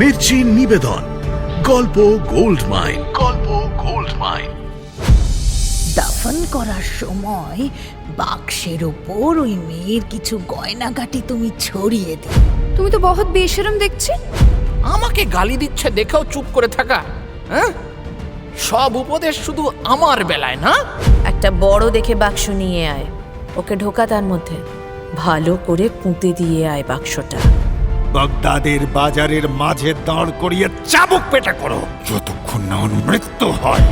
মির্চি নিবেদন গল্প gold mine. দাফন করার সময় বাক্সের ওপর ওই মেয়ের কিছু গয়নাগাটি তুমি ছড়িয়ে দিও। তুমি তো বহুত বেশরম দেখছি। আমাকে গালি দিচ্ছে দেখেও চুপ করে থাকা, হ্যাঁ? সব উপদেশ শুধু আমার বেলায় না। একটা বড় দেখে বাক্স নিয়ে আয়, ওকে ঢোকা তার মধ্যে, ভালো করে পুঁতে দিয়ে আয় বাক্সটা। বাগদাদের বাজারের মাঝে দাঁড় করিয়ে চাবুক পেটা করো যতক্ষণ না ওর মৃত্যু হয়।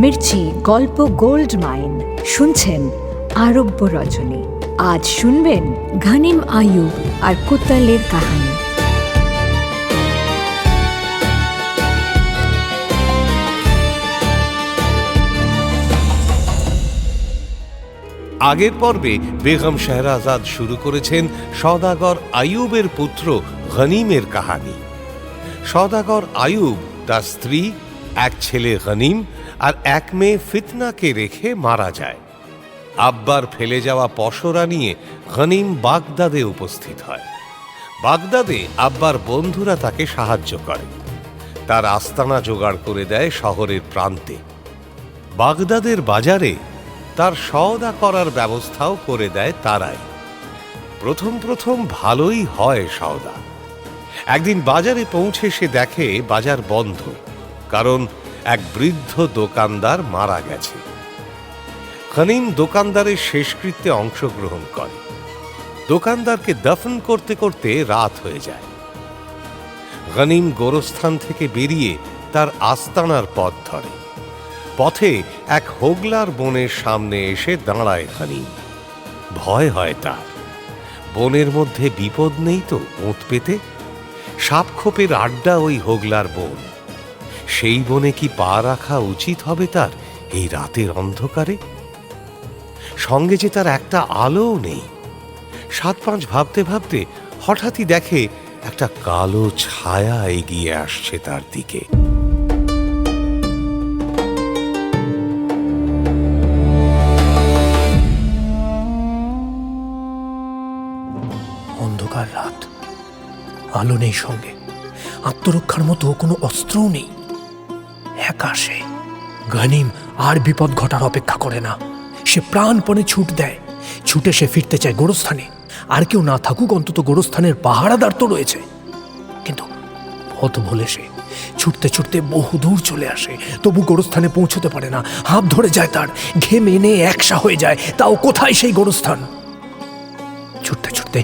মির্চি গল্প গোল্ড মাইন শুনছেন আরব্য রজনী। আজ শুনবেন ঘনিম আয়ুব আর কুত্তালের কাহিনী। আগের পর্বে বেগম শেহরাজাদ শুরু করেছেন সওদাগর আয়ুবের পুত্র গনিমের কাহিনী। সওদাগর আয়ুব, তার স্ত্রী, এক ছেলে গনিম আর এক মেয়ে ফিতনাকে রেখে মারা যায়। আব্বার ফেলে যাওয়া পসরা নিয়ে গনিম বাগদাদে উপস্থিত হয়। বাগদাদে আব্বার বন্ধুরা তাকে সাহায্য করে, তার আস্তানা জোগাড় করে দেয় শহরের প্রান্তে। বাগদাদের বাজারে তার সওদা করার ব্যবস্থাও করে দেয় তারাই। প্রথম প্রথম ভালোই হয় সওদা। একদিন বাজারে পৌঁছে সে দেখে বাজার বন্ধ, কারণ এক বৃদ্ধ দোকানদার মারা গেছে। গনিম দোকানদারের শেষকৃত্যে অংশগ্রহণ করে। দোকানদারকে দফন করতে করতে রাত হয়ে যায়। গনিম গোরস্থান থেকে বেরিয়ে তার আস্তানার পথ ধরে। পথে এক হোগলার বনের সামনে এসে দাঁড়ায় গনিম। ভয় হয় তার। বনের মধ্যে বিপদ নেই তো ওঁত পেতে? সাপখোপের আড্ডা ওই হোগলার বন। সেই বনে কি পা রাখা উচিত হবে তার এই রাতের অন্ধকারে? সঙ্গে যে তার একটা আলোও নেই। 7-5 ভাবতে ভাবতে হঠাৎই দেখে একটা কালো ছায়া এগিয়ে আসছে তার দিকে। অন্ধকার রাত, আলো নেই সঙ্গে, আত্মরক্ষার মতো কোনো অস্ত্রও নেই। একা সে। গনিম আর বিপদ ঘটার অপেক্ষা করে না। সে প্রাণপণে ছুট দেয়। ছুটে সে ফিরতে চায় গোরস্থানে। আর কেউ না থাকুক, অন্তত গোরস্থানের পাহারাদার তো রয়েছে। কিন্তু পথ ভুলে সে ছুটতে ছুটতে বহুদূর চলে আসে, তবু গোরস্থানে পৌঁছতে পারে না। হাঁপ ধরে যায় তার, ঘেমে এনে একসা হয়ে যায়। তাও কোথায় সেই গোরস্থান? ছুটতে ছুটতে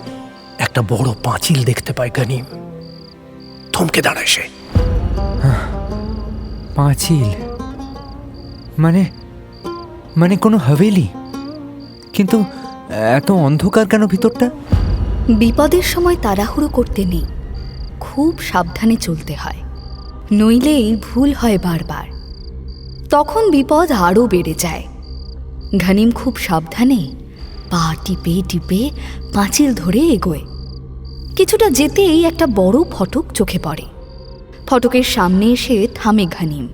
একটা বড় পাঁচিল দেখতে পায় গনিম। থমকে দাঁড়ায় সে। পাঁচিল মানে কোনো হাভেলি, কিন্তু এত অন্ধকার কেন ভিতরটা? বিপদের সময় তাড়াহুড়ো করতে নেই, খুব সাবধানে চলতে হয়, নইলেই ভুল হয় বারবার। তখন বিপদ আরও বেড়ে যায়। ঘনিম খুব সাবধানে পা টিপে টিপে পাঁচিল ধরে এগোয়। কিছুটা যেতেই একটা বড় ফটক চোখে পড়ে। ফটকের সামনে এসে থামে ঘনিম।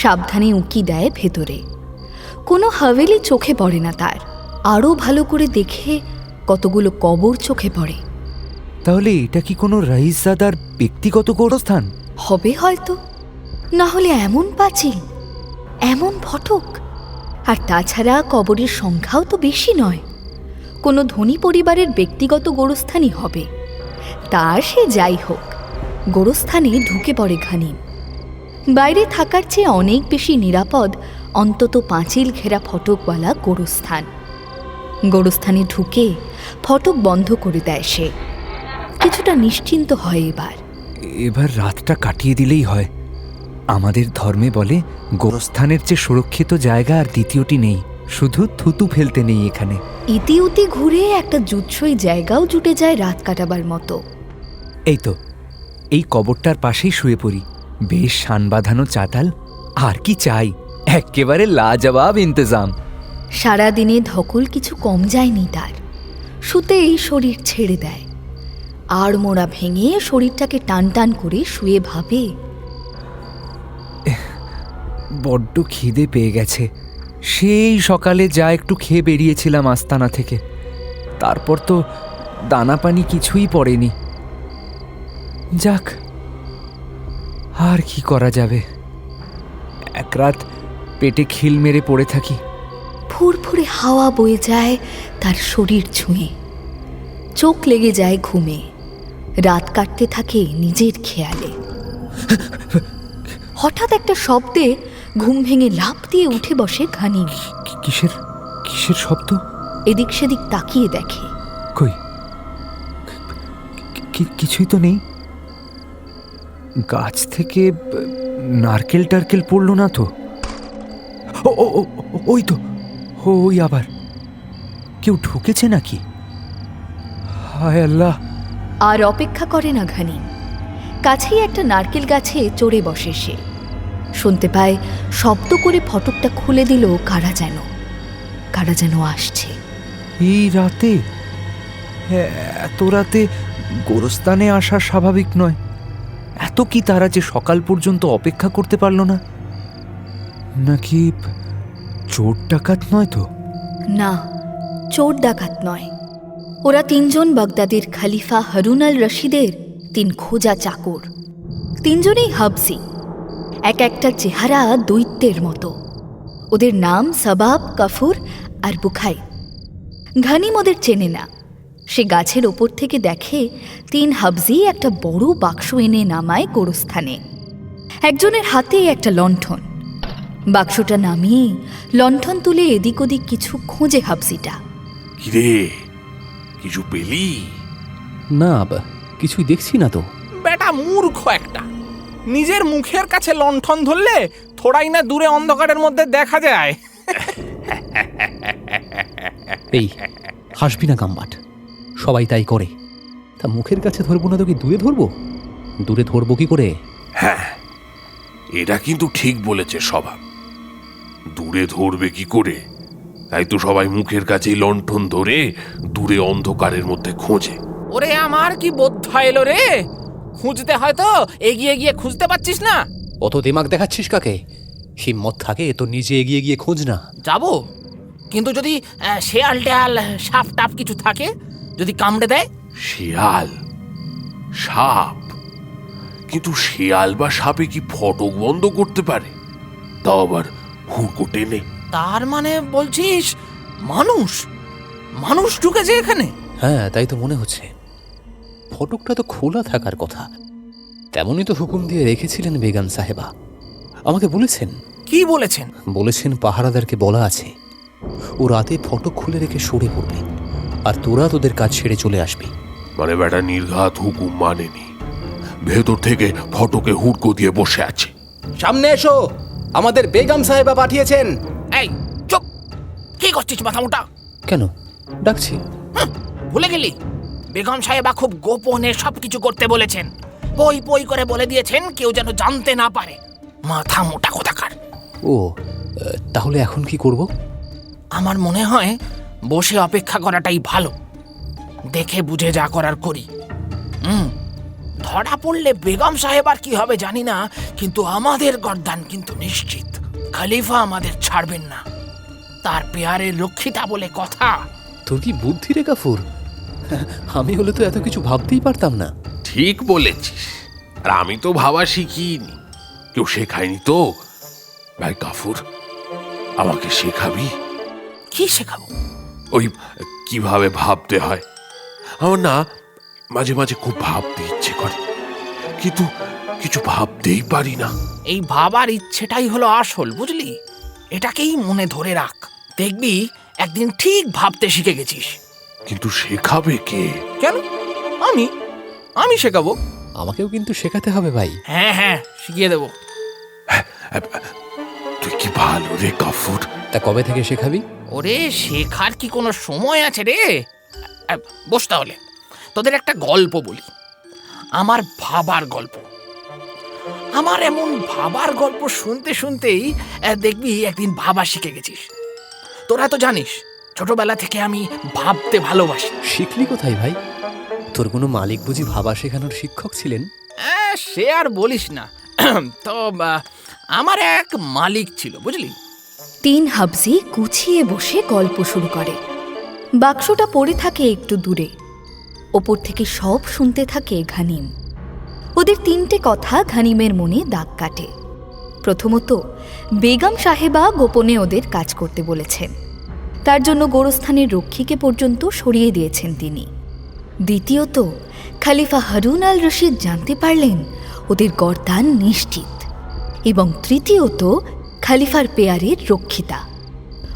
সাবধানে উঁকি দেয় ভেতরে। কোনো হাভেলি চোখে পড়ে না তার। আরও ভালো করে দেখে কতগুলো কবর চোখে পড়ে। তাহলে এটা কি কোনো রাইসজাদার ব্যক্তিগত গোরস্থান হবে হয়তো, না হলে এমন পাঁচিল, এমন ফটক। আর তাছাড়া কবরের সংখ্যাও তো বেশি নয়। কোনো ধনী পরিবারের ব্যক্তিগত গোরস্থানই হবে। তা সে যাই হোক, গোরস্থানে ঢুকে পড়ে ঘনিম। বাইরে থাকার চেয়ে অনেক বেশি নিরাপদ অন্তত পাঁচিল ঘেরা ফটকওয়ালা গোরস্থান। গোরস্থানে ঢুকে ফটক বন্ধ করে দেয় সে। কিছুটা নিশ্চিন্ত হয় এবার রাতটা কাটিয়ে দিলেই হয়। আমাদের ধর্মে বলে গোরস্থানের চেয়ে সুরক্ষিত জায়গা আর দ্বিতীয়টি নেই। শুধু থুতু ফেলতে নেই এখানে। ইতিউতি ঘুরে একটা জুৎসই জায়গাও জুটে যায় রাত কাটাবার মতো। এই তো, এই কবরটার পাশেই শুয়ে পড়ি। বেশ শান বাঁধানো চাতাল, আর কি চাই? একেবারে লাজবাব ইন্তজাম। সারাদিনে ধকল কিছু কম যায়নি তার। শুতেই শরীর ছেড়ে দেয়। আর মোড়া ভেঙে শরীরটাকে টান টান করে শুয়ে ভাবে, বড্ড খিদে পেয়ে গেছে। সেই সকালে যা একটু খেয়ে বেরিয়েছিলাম আস্তানা থেকে, তারপর তো দানা পানি কিছুই পড়েনি। যাক, আর কি করা যাবে, এক রাত পেটে খিল মেরে পড়ে থাকি। ফুরফুরে হাওয়া বয়ে যায় তার শরীর ছুঁয়ে, চোখ লেগে যায় ঘুমে, রাত কাটতে থাকে নিজের খেয়ালে। হঠাৎ একটা শব্দে ঘুম ভেঙে লাফ দিয়ে উঠে বসে ঘানিম। কিসের কিসের শব্দ? এদিক সেদিক তাকিয়ে দেখে, কই, কিছুই তো নেই। গাছ থেকে নারকেল টারকেল পড়লো না তো? ওই তো, ওই আবার কেউ ঢুকেছে নাকি? হায় আল্লাহ! আর অপেক্ষা করে না ঘানিম, কাছেই একটা নারকেল গাছে চড়ে বসে সে। শুনতে পায় শব্দ করে ফটকটা খুলে দিল কারা যেন আসছে। এই রাতে, এত রাতে গোরস্থানে আসা স্বাভাবিক নয়। এত কি তারা যে সকাল পর্যন্ত অপেক্ষা করতে পারল না? নাকি চোর ডাকাত নয় তো? না, চোর ডাকাত নয়। ওরা তিনজন বাগদাদের খলিফা হারুন আল রশিদের 3 খোঁজা চাকর। তিনজনেই হাবসি, এক একটা চেহারা দৈত্যের মতো। ওদের নাম সবাব, কাফুর আর বুখাই। ঘানিম ওদের চেনে না। সে গাছের ওপর থেকে দেখে 3 হাবজি একটা বড় বাক্স এনে নামায় গোরস্থানে। একজনের হাতে একটা লণ্ঠন। বাক্সটা নামিয়ে লণ্ঠন তুলে এদিক ওদিক কিছু খোঁজে হাবজিটা। কিরে, কিছু পেলি? না, কিছুই দেখছি না তো। বেটা মূর্খ একটা, নিজের মুখের কাছে লণ্ঠন ধরলে থোড়াই না দূরে অন্ধকারের মধ্যে দেখা যায়। এই হাসবি না গাম্বাট, সবাই তাই করে। তা মুখের কাছে ধরবো না তো কি দূরে ধরবো? দূরে ধরবো কি করে? হ্যাঁ, এটা কিন্তু ঠিক বলেছে স্বভাব। দূরে ধরবে কি করে? তাই তো সবাই মুখের কাছেই লণ্ঠন ধরে দূরে অন্ধকারের মধ্যে খোঁজে। ওরে আমার কি বোধা এলো রে! খুঁজতে হয়তো এগিয়ে গিয়ে খুঁজতে পারছিস না। অত দিমাগ দেখাচ্ছিস কাকে? হিম্মত থাকে তো নিজে এগিয়ে গিয়ে খোঁজ না। যাবো, কিন্তু যদি শেয়াল টেয়াল সাপ টাপ কিছু থাকে, যদি কামড়ে দেয়? শিয়াল, সাপ? কিন্তু শিয়াল বা সাপে কি ফটক বন্ধ করতে পারে? তাও আবার হুড়কো টেনে। তার মানে বলছিস মানুষ ঢুকেছে এখানে? হ্যাঁ, তাই তো মনে হচ্ছে। ফটকটা তো খোলা থাকার কথা, তেমনই তো হুকুম দিয়ে রেখেছিলেন বেগম সাহেবা। আমাকে বলেছেন। কি বলেছেন? বলেছেন পাহারাদারকে বলা আছে ও রাতে ফটক খুলে রেখে সরে পড়বে, আর তোরা তোদের কাজ ছেড়ে চলে আসবি। মানে বেটা নির্ঘাত হুকুম মানেনি, ভেতর থেকে ফটকে হুড়কো দিয়ে বসে আছে। সামনে এসো, আমাদের বেগম সাহেবা পাঠিয়েছেন। এই চুপ! কি করছিস মাথা মোটা? কেন ডাকছি? ভুলে গেলি? বেগম সাহেবা খুব গোপনে সবকিছু করতে বলেছেন। পই পই করে বলে দিয়েছেন কেউ যেন জানতে না পারে। মাথা মোটা কোথাকার! ও, তাহলে এখন কি করব? আমার মনে হয় বসে অপেক্ষা করাটাই ভালো। দেখে বুঝে যা করার করি। ধরা পড়লে বেগম সাহেবার কি হবে জানি না, কিন্তু আমাদের গর্দান কিন্তু নিশ্চিত। খলিফা আমাদের ছাড়বেন না, তার পেয়ারের রক্ষিতা বলে কথা। তোর কি বুদ্ধি রে কাফুর! আমি হলে তো এত কিছু ভাবতেই পারতাম না। ঠিক বলেছিস, আর আমি তো ভাবা শিখিনি, কেউ শেখায়নি তো। ভাই কাফুর, আমাকে শেখাবি? কি শেখাবো? ওই কিভাবে ভাবতে হয়। আমার না মাঝে মাঝে খুব ভাবতে ইচ্ছে করে, কিন্তু কিছু ভাবতেই পারি না। এই ভাবার ইচ্ছেটাই হলো আসল, বুঝলি? এটাকেই মনে ধরে রাখ, দেখবি একদিন ঠিক ভাবতে শিখে গেছিস। কিন্তু শেখাবে কে? কেন? আমি শেখাবো। আমাকেও কিন্তু শেখাতে হবে ভাই। হ্যাঁ, শিখিয়ে দেবো। তুই কি ভালো রে কাফুর। তা কবে থেকে শেখাবি? ওরে, শেখার কি কোনো সময় আছে রে? বস তাহলে, তোদের একটা গল্প বলি, আমার ভাবার গল্প। আমার এমন ভাবার গল্প শুনতে শুনতেই দেখবি একদিন ভাবা শিখে গেছিস। তোরা তো জানিস ছোটবেলা থেকে আমি ভাবতে ভালোবাসি। শিখলি কোথায় ভাই? তোর কোনো মালিক বুঝি ভাবা শেখানোর শিক্ষক ছিলেন? সে আর বলিস না। তো আমার এক মালিক ছিল, বুঝলি? তিন হাবজি গুছিয়ে বসে গল্প শুরু করে। বাক্সটা পড়ে থাকে একটু দূরে, ওপর থেকে সব শুনতে থাকে ঘানিম। ওদের তিনটে কথা ঘানিমের মনে দাগ কাটে। প্রথমত, বেগম সাহেবা গোপনে ওদের কাজ করতে বলেছেন, তার জন্য গোরস্থানের রক্ষীকে পর্যন্ত সরিয়ে দিয়েছেন তিনি। দ্বিতীয়ত, খলিফা হারুন আল রশিদ জানতে পারলেন ওদের গর্দান নিশ্চিত। এবং তৃতীয়ত, খলিফার পেয়ারের রক্ষিতা।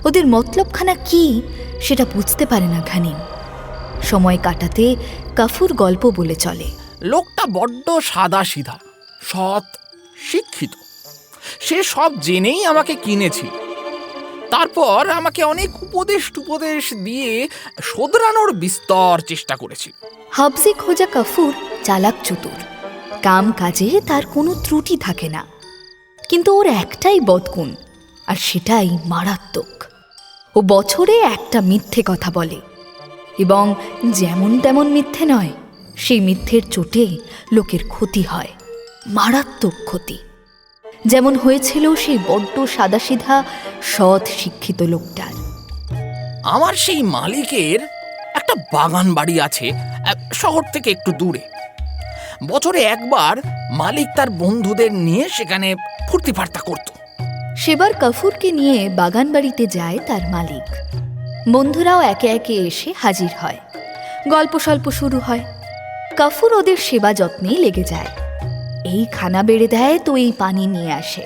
ওদের মতলবখানা কি সেটা বুঝতে পারে না ঘানিম। সময় কাটাতে কাফুর গল্প বলে চলে। লোকটা বড্ড সাদা সিধা, সৎ, শিক্ষিত। সে সব জেনেই আমাকে কিনেছিল। তারপর আমাকে অনেক উপদেশ দিয়ে শোধরানোর বিস্তর চেষ্টা করেছিল। হাবজি খোঁজা কাফুর চালাক চতুর, কাম কাজে তার কোনো ত্রুটি থাকে না। কিন্তু ওর একটাই বদগুণ, আর সেটাই মারাত্মক। ও বছরে একটা মিথ্যে কথা বলে, এবং যেমন তেমন মিথ্যে নয়, সেই মিথ্যের চোটে লোকের ক্ষতি হয়, মারাত্মক ক্ষতি। যেমন হয়েছিল সেই বড্ড সাদাসিধা সৎ শিক্ষিত লোকটার। আমার সেই মালিকের একটা বাগান বাড়ি আছে শহর থেকে একটু দূরে। বছরে একবার মালিক তার বন্ধুদের নিয়ে সেখানে ফুর্তি ফার্তা করত। সেবার কাফুরকে নিয়ে বাগান বাড়িতে যায় তার মালিক। বন্ধুরাও একে একে এসে হাজির হয়, গল্প স্বল্প শুরু হয়। কাফুর ওদের সেবা যত্নে লেগে যায়। এই খানা বেড়ে দেয় তো এই পানি নিয়ে আসে,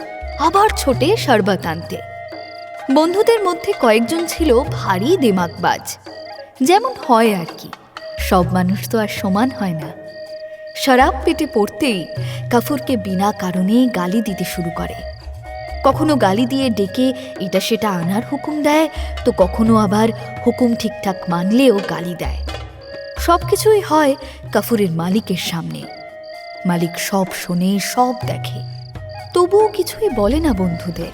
আবার ছোটে শরবত আনতে। বন্ধুদের মধ্যে কয়েকজন ছিল ভারী দিমাগবাজ, যেমন হয় আর কি, সব মানুষ তো আর সমান হয় না। শরাব পেটে পড়তেই কাফুরকে বিনা কারণে গালি দিতে শুরু করে। কখনো গালি দিয়ে ডেকে এটা সেটা আনার হুকুম দেয়, তো কখনো আবার হুকুম ঠিকঠাক মানলেও গালি দেয়। সব কিছুই হয় কাফুরের মালিকের সামনে। মালিক সব শোনে, সব দেখে, তবুও কিছুই বলে না বন্ধুদের।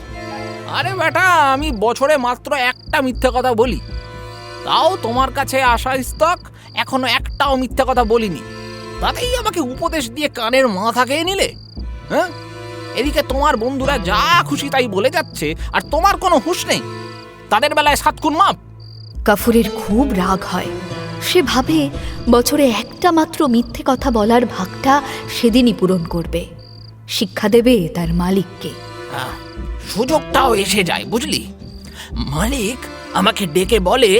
আরে বেটা, আমি বছরে মাত্র একটা মিথ্যে কথা বলি, তাও তোমার কাছে আসা স্তক এখনো একটাও মিথ্যে কথা বলিনি। তাতেই আমাকে উপদেশ দিয়ে কানের মাথা খেয়ে নিলে। হ্যাঁ, এদিকে তোমার বন্ধুরা যা খুশি তাই বলে যাচ্ছে, আর তোমার কোনো হুঁশ নেই। তাদের বেলায় 7 গুণ মাপ। কাফুরের খুব রাগ হয়। সে ভাবে বছরে একটা মাত্র মিথ্যে কথা বলার ভাগটা সেদিনই পূরণ করবে, শিক্ষা দেবে তার মালিককে। সুযোগটাও এসে যায়, বুঝলি। মালিক আমাকে ডেকে বলে,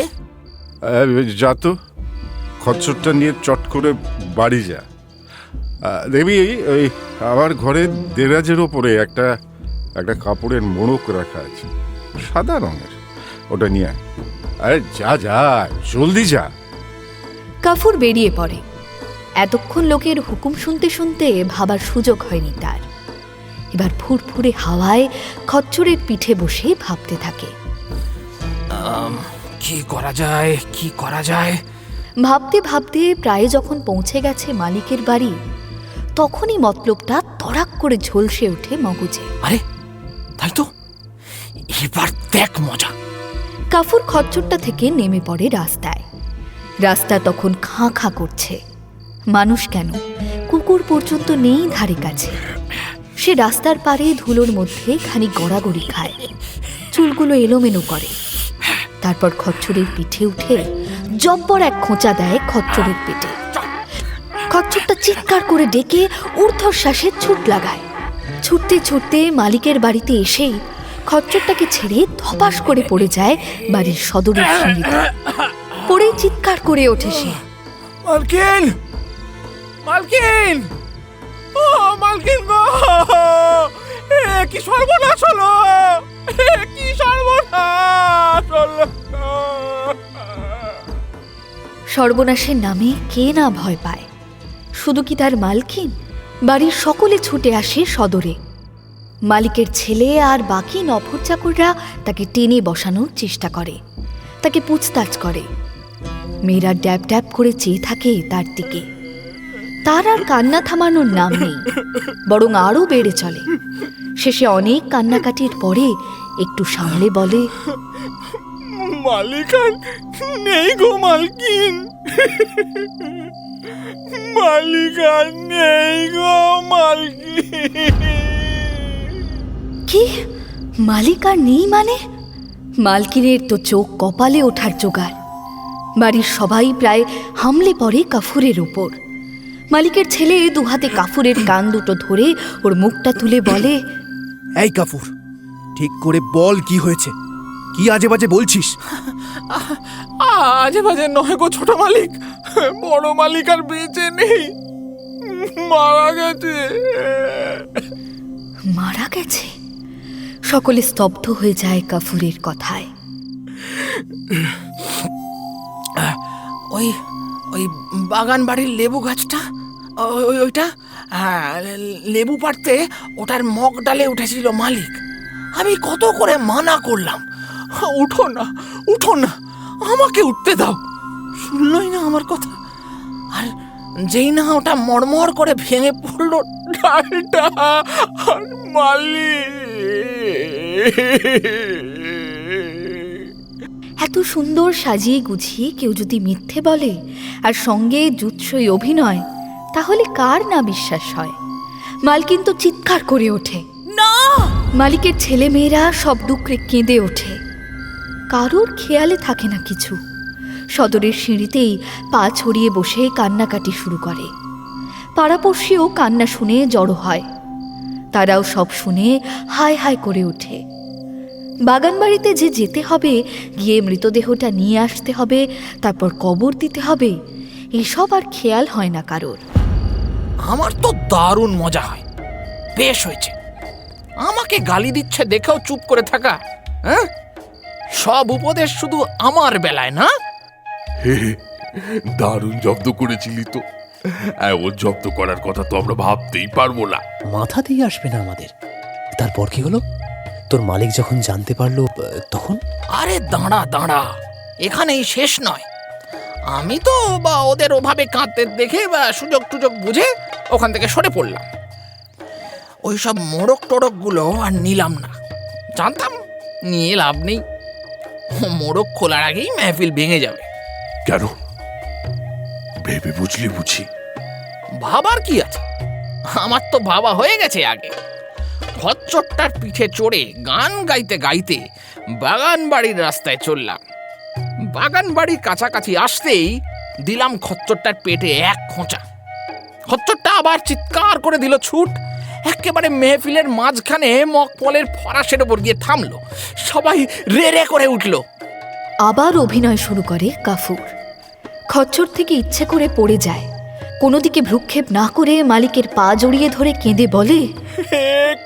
যা তো, খচ্চরটা নিয়ে চট করে বাড়ি যা। দেখবি ওই আমার ঘরে দেরাজের ওপরে একটা কাপড়ের মোড়ক রাখা আছে, সাদা রঙের, ওটা নিয়ে আয়। আরে যা যা, জলদি যা। কাফুর বেরিয়ে পড়ে। এতক্ষণ লোকের হুকুম শুনতে শুনতে ভাবার সুযোগ হয়নি তার। এবার ফুরফুরে হাওয়ায় খচ্চরের পিঠে বসে ভাবতে থাকে, কি করা যায়। ভাবতে ভাবতে প্রায় যখন পৌঁছে গেছে মালিকের বাড়ি, তখনই মতলবটা তড়াক করে ঝলসে ওঠে মগজে। আরে তাই তো, এবার দেখ মজা। কাফুর খচ্চরটা থেকে নেমে পড়ে রাস্তায়। রাস্তা তখন খাঁ খাঁ করছে। মানুষ কেন, কুকুর পর্যন্ত নেই ধারে কাছে। সে রাস্তার পারে ধুলোর মধ্যে খানিক গড়াগড়ি খায়, চুলগুলো এলোমেলো করে। তারপর খচ্চরের পিঠে উঠে জব্বর এক খোঁচা দেয় খচ্চরের পেটে। খচ্চরটা চিৎকার করে ডেকে ঊর্ধ্বশ্বাসে ছুট লাগায়। ছুটতে ছুটতে মালিকের বাড়িতে এসেই খচ্চরটাকে ছেড়ে ধপাস করে পড়ে যায় বাড়ির সদরের সিঁড়িতে। পড়ে চিৎকার করে ওঠে সে, মালকিন, মালকিন, ও মালকিন গো, কি সর্বনাশ হলো, কি সর্বনাশ হলো। সর্বনাশের নামে কে না ভয় পায়। শুধু কি তার মালকিন, বাড়ির সকলে ছুটে আসে সদরে। মালিকের ছেলে আর বাকি নফর চাকররা তাকে টেনে বসানোর চেষ্টা করে, তাকে পুছতাছ করে। মেয়েরা ড্যাব ড্যাব করে চেয়ে থাকে তার দিকে। তার আর কান্না থামানোর নাম নেই, বরং আরও বেড়ে চলে। শেষে অনেক কান্নাকাটির পরে একটু সামলে বলে, মালিক আর নেই গো মালকিন, মালিক আর নেই গো মালকিন। কি মালিক আর নেই মানে? মালকিনের তো চোখ কপালে ওঠার জোগাড়। বাড়ির সবাই প্রায় হামলে পড়ে কাফুরের ওপর। মালিকের ছেলে দুহাতে কাফুরের কান দুটো ধরে ওর মুখটা তুলে বলে, এই কাফুর, ঠিক করে বল কি হয়েছে, কি আজে বাজে বলছিস? আজে বাজে নয় গো ছোট মালিক, বড় মালিক আর বেঁচে নেই, মারা গেছে। মারা গেছে? সকলে স্তব্ধ হয়ে যায় কাফুরের কথায়। ওই ওই বাগান বাড়ির লেবু গাছটা, ওইটা লেবু পাড়তে ওটার মগ ডালে উঠেছিল মালিক। আমি কত করে মানা করলাম, উঠো না উঠো না, আমাকে উঠতে দাও, শুনলই না আমার কথা। আর যেই না ওটা মড়মড় করে ভেঙে পড়লো ডালটা, আর মালিক। এত সুন্দর সাজিয়ে গুছিয়ে কেউ যদি মিথ্যে বলে আর সঙ্গে জুৎসই অভিনয়, তাহলে কার না বিশ্বাস হয়? মালকিন তো চিৎকার করে ওঠে, না! মালিকের ছেলে মেয়েরা সব ডুকরে কেঁদে ওঠে। কারোর খেয়ালে থাকে না কিছু। সদরের সিঁড়িতেই পা ছড়িয়ে বসে কান্নাকাটি শুরু করে। পাড়াপড়শিও কান্না শুনে জড়ো হয়। তারাও সব শুনে হায় হায় করে ওঠে। বাগান বাড়িতে যে যেতে হবে, গিয়ে মৃতদেহটা নিয়ে আসতে হবে, তারপর কবর দিতে হবে, এসব আর খেয়াল হয় না কারোর। আমার তো দারুণ মজা হয়। বেশ হয়েছে, আমাকে গালি দিচ্ছে দেখেও চুপ করে থাকা। হ্যাঁ, সব উপদেশ শুধু আমার বেলায় না? দারুণ জব্দ করেছিলি তো। এমন জব্দ করার কথা তো আমরা ভাবতেই পারবো না। মাথা দিয়ে আসবে না আমাদের। তারপর কি হলো? তোর মালিক যখন জানতে পারলো তখন? আরে দাঁড়া দাঁড়া, এখানেই শেষ নয়। আমি তো বা ওদের ওভাবে কাঁদতে দেখে বা সুযোগ টুযোগ বুঝে ওখান থেকে সরে পড়লাম। ওই সব মোড়ক টোড়ক গুলো আর নিলাম না। জানতাম নিয়ে লাভ নেই, মোড়ক খোলার আগেই মেহফিল ভেঙে যাবে। কেন? ভেবে বুঝলি বুঝি? ভাবার কি আছে, আমার তো ভাবা হয়ে গেছে আগে। খচ্চরটার পিঠে চড়ে গান গাইতে গাইতে বাগান বাড়ির রাস্তায় চললাম। বাগান বাড়ির কাছাকাছি আসতেই দিলাম খচ্চরটার পেটে এক খোঁচা। খচ্চরটা আবার চিৎকার করে দিল ছুট। একেবারে মেহফিলের মাঝখানে মকপলের ফরাসের ওপর গিয়ে থামলো। সবাই রে রে করে উঠল। আবার অভিনয় শুরু করে কাফুর। খচ্চর থেকে ইচ্ছে করে পড়ে যায়। কোনো দিকে ভ্রুক্ষেপ না করে মালিকের পা জড়িয়ে ধরে কেঁদে বলে,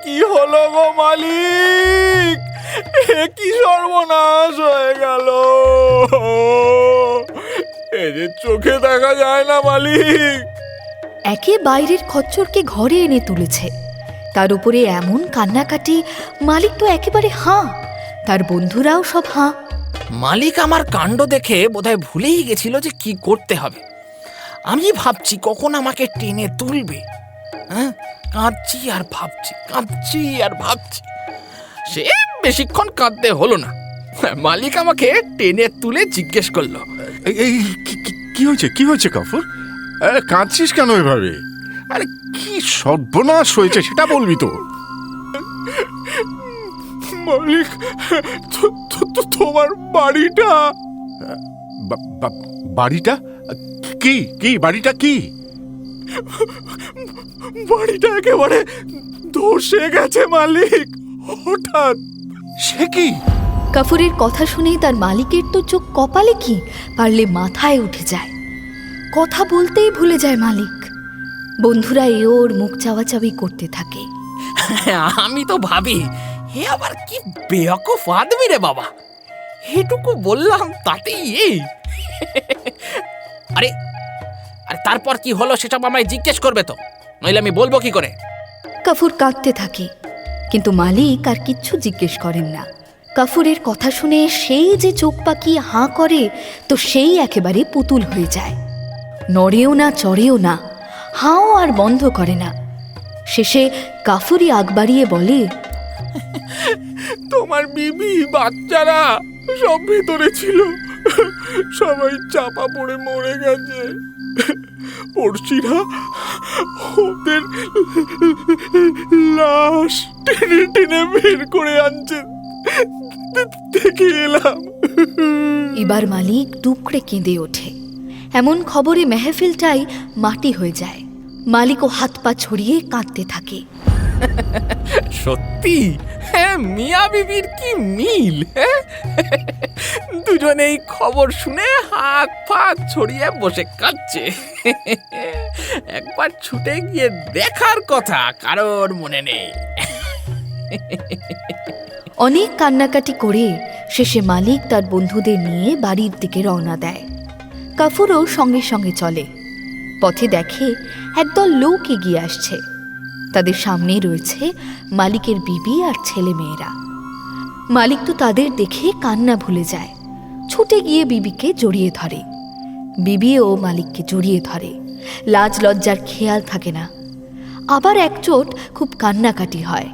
কি হলো গো মালিক, কি সর্বনাশ হয়ে গেল, এ যে চোখে দেখা যায় না মালিক। একে বাইরের খচ্চরকে ঘরে এনে তুলেছে, তার উপরে এমন কান্নাকাটি। মালিক তো একেবারে হাঁ, তার বন্ধুরাও সব হাঁ। মালিক আমার কাণ্ড দেখে বোধহয় ভুলেই গেছিল যে কি করতে হবে। আমি ভাবছি কখন আমাকে টেনে তুলবে। হ্যাঁ, কাঁদছি আর ভাবছি, কাঁদছি আর ভাবছি। সে বেশিক্ষণ কাঁদতে হলো না। মালিক আমাকে টেনে তুলে জিজ্ঞেস করলো, এই কি হয়েছে, কি হয়েছে কাফুর? কাঁদছিস কেন এভাবে? আরে কি সর্বনাশ হয়েছে সেটা বলবি তো। মালিক, তোমার বাড়িটা। বাড়িটা কি? কি বাড়িটা কি? বাড়িটা একেবারে ধসে গেছে মালিক, হঠাৎ। সে কি? কাফুরের কথা শুনে তার মালিকের তো চোখ কপালে কি, পারলে মাথায় উঠে যায়। কথা বলতেই ভুলে যায় মালিক। বন্ধুরা ওর মুখ চাওয়াচাওয়ি করতে থাকে। আমি তো ভাবি হে আবার কি বেয়াকুফ আদমি রে বাবা, এটুকু বললাম তাতেই এই। আরে আরে তারপর কি হলো সেসব আমায় জিজ্ঞেস করবে তো, নইলে আমি বলবো কি করে? কাফুর কাঁদতে থাকে, কিন্তু মালিক আর কিচ্ছু জিজ্ঞেস করেন না। কাফুরের কথা শুনে সেই যে চোখ পাকিয়ে হাঁ করে, তো সেই একেবারে পুতুল হয়ে যায়। নড়েও না, চড়েও না, হাঁও আর বন্ধ করে না। শেষে কাফুরি আগ বাড়িয়ে বলে, তোমার বিবি বাচ্চারা সব ভেতরে ছিল, সবাই চাপা পড়ে মরে গেছে। পড়শিরা ওদের লাশ টেনে টেনে বের করে আনছে, থেকে এলাম। এবার মালিক দুকড়ে কেঁদে ওঠে। এমন খবরে মেহফিলটাই মাটি হয়ে যায়। মালিকও হাত পা ছড়িয়ে কাঁদতে থাকে। সত্যি, হ্যাঁ, মিয়া বিবির কি মিল! হ্যাঁ, দুজনেই খবর শুনে হাত পা ছড়িয়ে বসে কাঁদছে। একবার ছুটে গিয়ে দেখার কথা কারোর মনে নেই। অনেক কান্নাকাটি করে শেষে মালিক তার বন্ধুদের নিয়ে বাড়ির দিকে রওনা দেয়। কাফুরও সঙ্গে সঙ্গে চলে। পথে দেখে একদল লোক এগিয়ে আসছে। তাদের সামনে রয়েছে মালিকের বিবি আর ছেলে মেয়েরা। মালিক তো তাদের দেখে কান্না ভুলে যায়, ছুটে গিয়ে বিবিকে জড়িয়ে ধরে। বিবিও মালিককে জড়িয়ে ধরে। লাজ লজ্জার খেয়াল থাকে না। আবার একচোট খুব কান্নাকাটি হয়।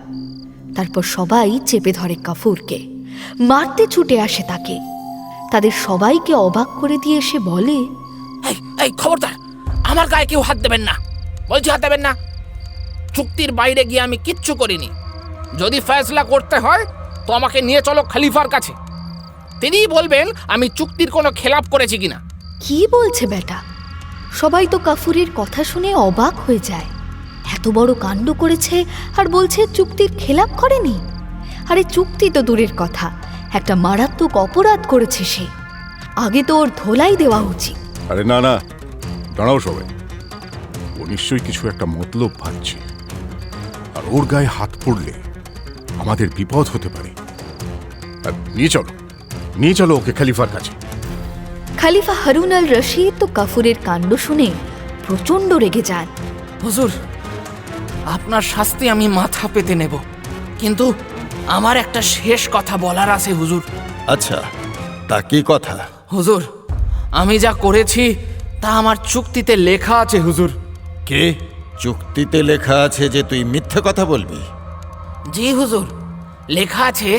তারপর সবাই চেপে ধরে কাফুরকে, মারতে ছুটে আসে তাকে। তাদের সবাইকে অবাক করে দিয়ে সে বলে, এই খবরদার, আমার গায়ে কেউ হাত দেবেন না, বলছি হাত দেবেন না। চুক্তির বাইরে গিয়ে আমি কিচ্ছু করিনি। যদি ফয়সলা করতে হয় তো আমাকে নিয়ে চলো খলিফার কাছে, তিনিই বলবেন আমি চুক্তির কোনো খেলাপ করেছি কিনা। কি বলছে বেটা? সবাই তো কাফুরের কথা শুনে অবাক হয়ে যায়। এত বড় কাণ্ড করেছে আর বলছে চুক্তির খেলাপ করেনি। আরে চুক্তি তো দূরের কথা, একটা মারাত্মক অপরাধ করেছে সে। আগে তো ওর ধোলাই দেওয়া উচিত। আরে না না, দাঁড়াও সবাই। ও নিশ্চয়ই কিছু একটা মতলব ভাবছে, আর ওর গায়ে হাত পড়লে আমাদের বিপদ হতে পারে। নিয়ে চলো ওকে খলিফার কাছে। খলিফা হারুন আল রশিদ তো কাফুরের কাণ্ড শুনে প্রচণ্ড রেগে যান। হুজুর, আপনার শাস্তি আমি মাথা পেতে নেব, কিন্তু আমার একটা শেষ কথা বলার আছে হুজুর। আচ্ছা, তা কি কথা? হুজুর, আমি যা করেছি তা আমার চুক্তিতে লেখা আছে হুজুর। কে? চুক্তিতে লেখা আছে যে তুই মিথ্যে কথা বলবি? জি হুজুর, লেখা আছে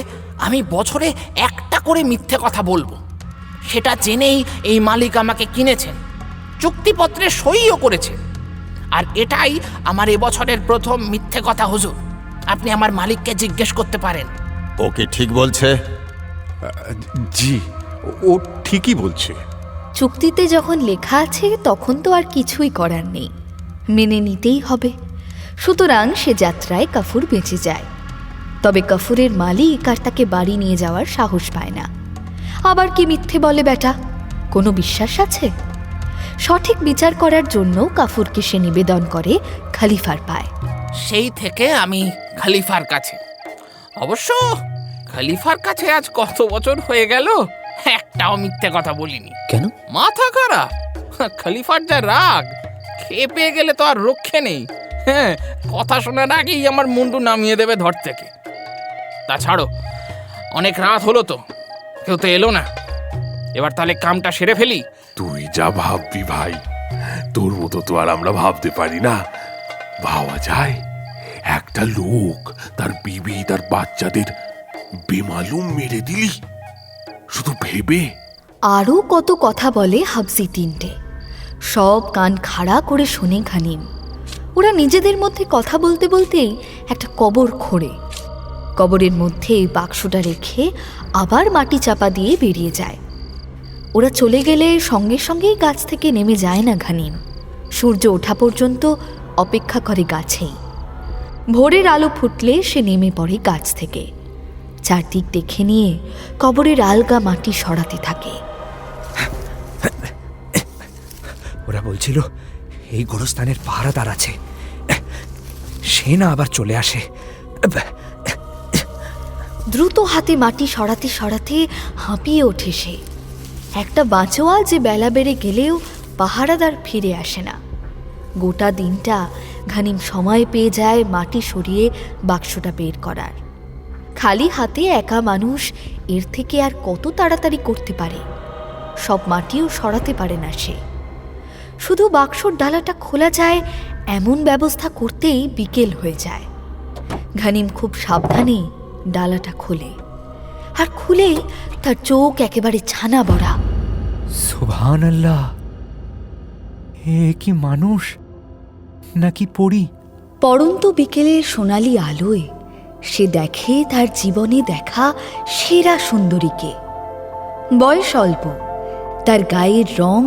আমি বছরে একটা করে মিথ্যে কথা বলবো। সেটা জেনেই এই মালিক আমাকে কিনেছেন, চুক্তিপত্রে সইও করেছেন। আর এটাই আমার এবছরের প্রথম মিথ্যে কথা হুজুর। আপনি আমার মালিককে জিজ্ঞেস করতে পারেন। ওকে ঠিক বলছে? জি, ও ঠিকই বলছে। চুক্তিতে যখন লেখা আছে তখন তো আর কিছুই করার নেই, মেনে নিতেই হবে। সুতরাং সে যাত্রায় কাফুর বেঁচে যায়। তবে কাফুরের মালিক আর তাকে বাড়ি নিয়ে যাওয়ার সাহস পায় না। আবার কি মিথ্যে বলে বেটা? কোনো বিশ্বাস আছে? সঠিক বিচার করার জন্য কাফুরকে সে নিবেদন করে খলিফার পায়। সেই থেকে আমি খলিফার কাছে, অবশ্য খলিফার কাছে আজ কত বছর হয়ে গেল, একটাও মিথ্যে কথা বলিনি। কেন? মাথা খারাপ, খলিফার যা রাগ, খেপে গেলে তো আর রক্ষে নেই। হ্যাঁ, কথা শোনার আগেই আমার মুন্ডু নামিয়ে দেবে ধর থেকে। তা ছাড়ো, অনেক রাত হলো তো, কেউ তো এলো না। এবার তাহলে কামটা সেরে ফেলি। তুই যা ভাববি ভাই, তোর মতো তো আর আমরা ভাবতে পারি না। ভাবা যায় একটা লোক তার বিবি তার বাচ্চাদের বেমালুম মেরে দিলি, শুধু ভেবে। আরও কত কথা বলে হাবসি তিনটে, সব কান খাড়া করে শোনে ঘানিম। ওরা নিজেদের মধ্যে কথা বলতে বলতেই একটা কবর খোঁড়ে। কবরের মধ্যে বাক্সটা রেখে আবার মাটি চাপা দিয়ে বেরিয়ে যায়। ওরা চলে গেলে সঙ্গে সঙ্গেই গাছ থেকে নেমে যায় না ঘানিম। সূর্য ওঠা পর্যন্ত অপেক্ষা করে গাছেই। ভোরের আলো ফুটলে সে নেমে পড়ে গাছ থেকে। চারদিক দেখে নিয়ে কবরের আলগা মাটি সরাতে থাকে। ওরা বলছিল এই গোরস্থানের পাহারাদার আছে, সে না আবার চলে আসে। দ্রুত হাতে মাটি সরাতে সরাতে হাঁপিয়ে ওঠে সে। একটা বাঁচোয়া যে বেলা বেড়ে গেলেও পাহারাদার ফিরে আসে না। গোটা দিনটা ঘানিম সময় পেয়ে যায় মাটি সরিয়ে বাক্সটা বের করার। খালি হাতে একা মানুষ এর থেকে আর কত তাড়াতাড়ি করতে পারে? সব মাটিও সরাতে পারে না সে। শুধু বাক্সর ডালাটা খোলা যায় এমন ব্যবস্থা করতেই বিকেল হয়ে যায়। ঘানিম খুব সাবধানে ডালাটা খোলে, আর খুলেই তার চোখ একেবারে ছানা বড়া। সুবহানাল্লাহ, এ কি মানুষ নাকি পরী? পড়ন্ত বিকেলের সোনালি আলোয় সে দেখে তার জীবনে দেখা সেরা সুন্দরীকে। বয়স অল্প, তার গায়ের রং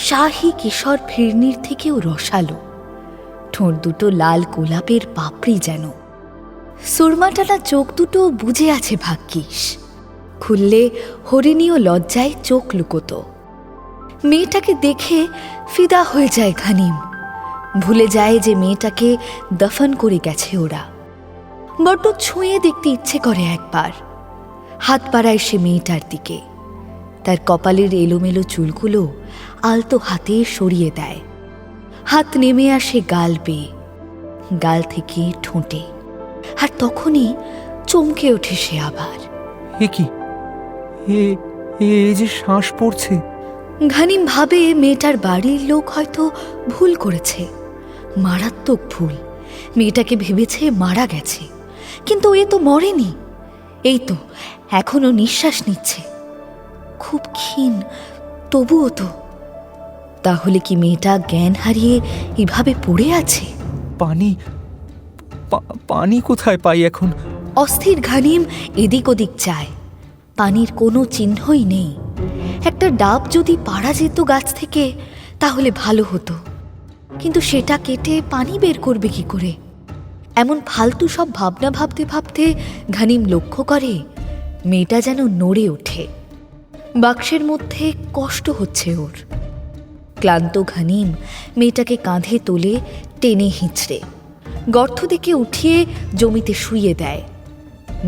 শাহী কেশর ফিরনির থেকেও রসালো, ঠোঁট দুটো লাল গোলাপের পাপড়ি যেন। সুরমাটানা চোখ দুটো বুজে আছে ভাগ্যিস, খুললে হরিণীয় লজ্জায় চোখ লুকোতো। মেয়েটাকে দেখে ফিদা হয়ে যায় ঘানিম, ভুলে যায় যে মেয়েটাকে দফন করে গেছে ওরা। বড্ড ছুঁয়ে দেখতে ইচ্ছে করে একবার। হাত বাড়ায় সে মেয়েটার দিকে, তার কপালের এলোমেলো চুলগুলো আলতো হাতে সরিয়ে দেয়। হাত নেমে আসে গাল বেয়ে, গাল থেকে ঠোঁটে, আর তখনই চমকে ওঠে সে আবার। এ কি, এ যে শ্বাস পড়ছে। ঘানিম ভাবে মেয়েটার বাড়ির লোক হয়তো ভুল করেছে, মারাত্মক ভুল। মেয়েটাকে ভেবেছে মারা গেছে, কিন্তু এ তো মরেনি। এই তো এখনো নিঃশ্বাস নিচ্ছে, খুব ক্ষীণ তবুও তো। তাহলে কি মেয়েটা জ্ঞান হারিয়ে এভাবে পড়ে আছে? পানি কোথায় পাই এখন? অস্থির ঘানিম এদিক ওদিক চায়, পানির কোনো চিহ্নই নেই। একটা ডাব যদি পাড়া যেত গাছ থেকে তাহলে ভালো হতো, কিন্তু সেটা কেটে পানি বের করবে কি করে? এমন ফালতু সব ভাবনা ভাবতে ভাবতে ঘানিম লক্ষ্য করে মেয়েটা যেন নড়ে ওঠে। বাক্সের মধ্যে কষ্ট হচ্ছে ওর। ক্লান্ত ঘানিম মেয়েটাকে কাঁধে তোলে, টেনে হিঁচড়ে গর্ত থেকে উঠিয়ে জমিতে শুইয়ে দেয়,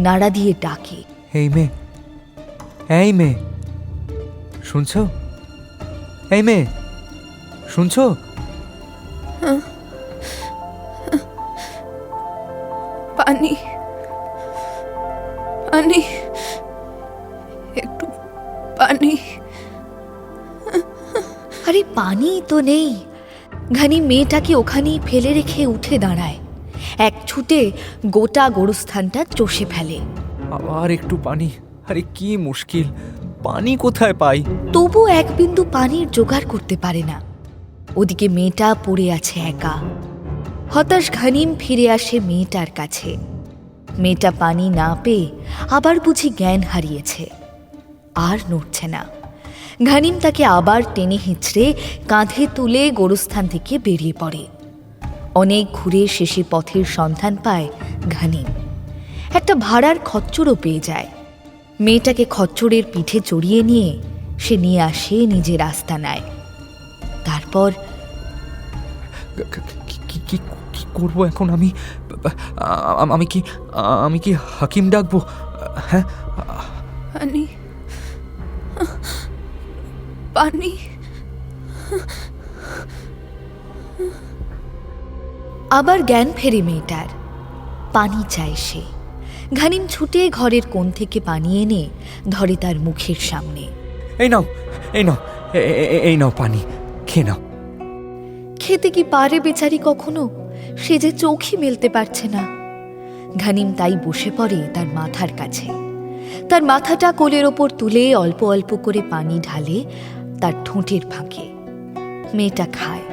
নাড়া দিয়ে ডাকে, এই মেয়ে, এই মেয়ে, শুনছো? এই মেয়ে, শুনছো? পানি, পানি, একটু পানি। আরে পানি তো নেই। ঘানিম মেয়েটাকে ওখানেই ফেলে রেখে উঠে দাঁড়ায়, এক ছুটে গোটা গোরস্থানটা চষে ফেলে। আবার একটু পানি। আরে কি মুশকিল, পানি কোথায় পাই? তবু এক বিন্দু পানির জোগাড় করতে পারে না। ওদিকে মেয়েটা পড়ে আছে একা। হতাশ ঘানিম ফিরে আসে মেয়েটার কাছে। মেয়েটা পানি না পেয়ে আবার বুঝি জ্ঞান হারিয়েছে, আর নড়ছে না। ঘানিম তাকে আবার টেনে হিঁচড়ে কাঁধে তুলে গোরস্থান থেকে বেরিয়ে পড়ে। অনেক ঘুরে শেষে পথের সন্ধান পায় ঘানিম। একটা ভাড়ার খচ্চরও পেয়ে যায়। মেয়েটাকে খচ্চরের পিঠে চড়িয়ে নিয়ে সে নিয়ে আসে নিজের আস্তানায়। তারপর কি করবো এখন আমি? আমি কি হাকিম ডাকবো? হ্যাঁ, পানি, পানি। আবার জ্ঞান ফেরে মেয়েটার। পানি চায় সে। ঘানিম ছুটে ঘরের কোণ থেকে পানি এনে ধরে তার মুখের সামনে। এই নাও, এই নাও, এই নাও পানি, খেয়ে নাও। খেতে কি পারে বেচারি কখনো? সে যে চোখই মেলতে পারছে না। ঘানিম তাই বসে পড়ে তার মাথার কাছে। তার মাথাটা কোলের ওপর তুলে অল্প অল্প করে পানি ঢালে তার ঠোঁটের ফাঁকে। মেয়েটা খায়।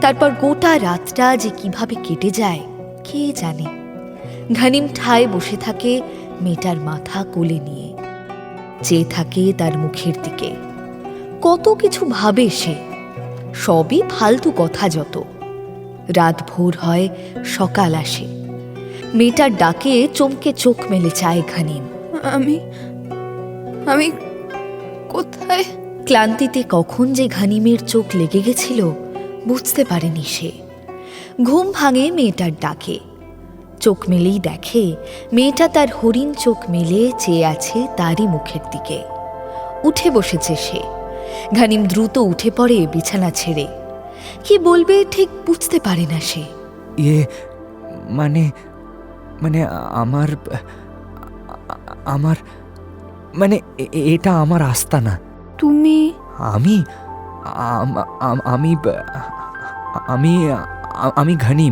তারপর গোটা রাতটা যে কিভাবে কেটে যায় কে জানে। ঘানিম ঠায় বসে থাকে মেয়েটার মাথা কোলে নিয়ে, চেয়ে থাকে তার মুখের দিকে। কত কিছু ভাবে সে, সবই ফালতু কথা যত। রাত ভোর হয়, সকাল আসে। মেয়েটার ডাকে চমকে চোখ মেলে চায় ঘানিম। আমি কোথায়? ক্লান্তিতে কখন যে ঘানিমের চোখ লেগে গেছিল বুঝতে পারেনি সে। ঘুম ভাঙে মেয়েটার ডাকে। চোখ মেলেই দেখে মেয়েটা তার হরিণ চোখ মেলে চেয়ে আছে তারই মুখের দিকে। উঠে বসেছে সে। ঘানিম দ্রুত উঠে পড়ে বিছানা ছেড়ে। কি বলবে ঠিক বুঝতে পারে না সে। মানে আমার মানে এটা আমার আস্তানা। তুমি? আমি আমি আমি আমি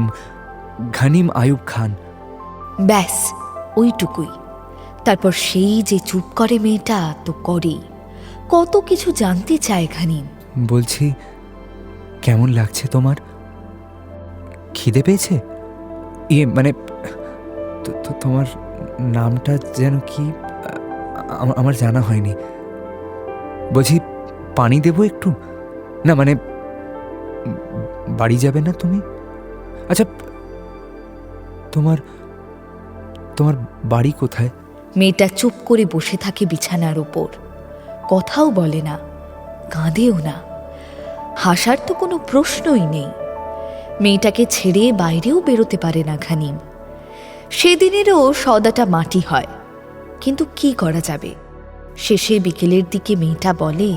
ঘানিম আয়ুব খান। ব্যাস ওইটুকুই। তারপর সেই যে চুপ করে মেয়েটা তো করেই। কত কিছু জানতে চায় ঘানিম। বলছি, কেমন লাগছে তোমার? খিদে পেয়েছে? মানে তোমার নামটা যেন কি আমার জানা হয়নি। বলছি পানি দেবো একটু? না মানে বাড়ি যাবে না তুমি? আচ্ছা তোমার তোমার বাড়ি কোথায়? মেয়েটা চুপ করে বসে থাকে বিছানার ওপর, কথাও বলে না, কাঁদেও না। হাসার তো কোনো প্রশ্নই নেই। মেয়েটাকে ছেড়ে বাইরেও বেরোতে পারে না ঘানিম। সেদিনেরও সওদাটা মাটি হয়, কিন্তু কি করা যাবে। শেষে বিকেলের দিকে মেয়েটা বলে,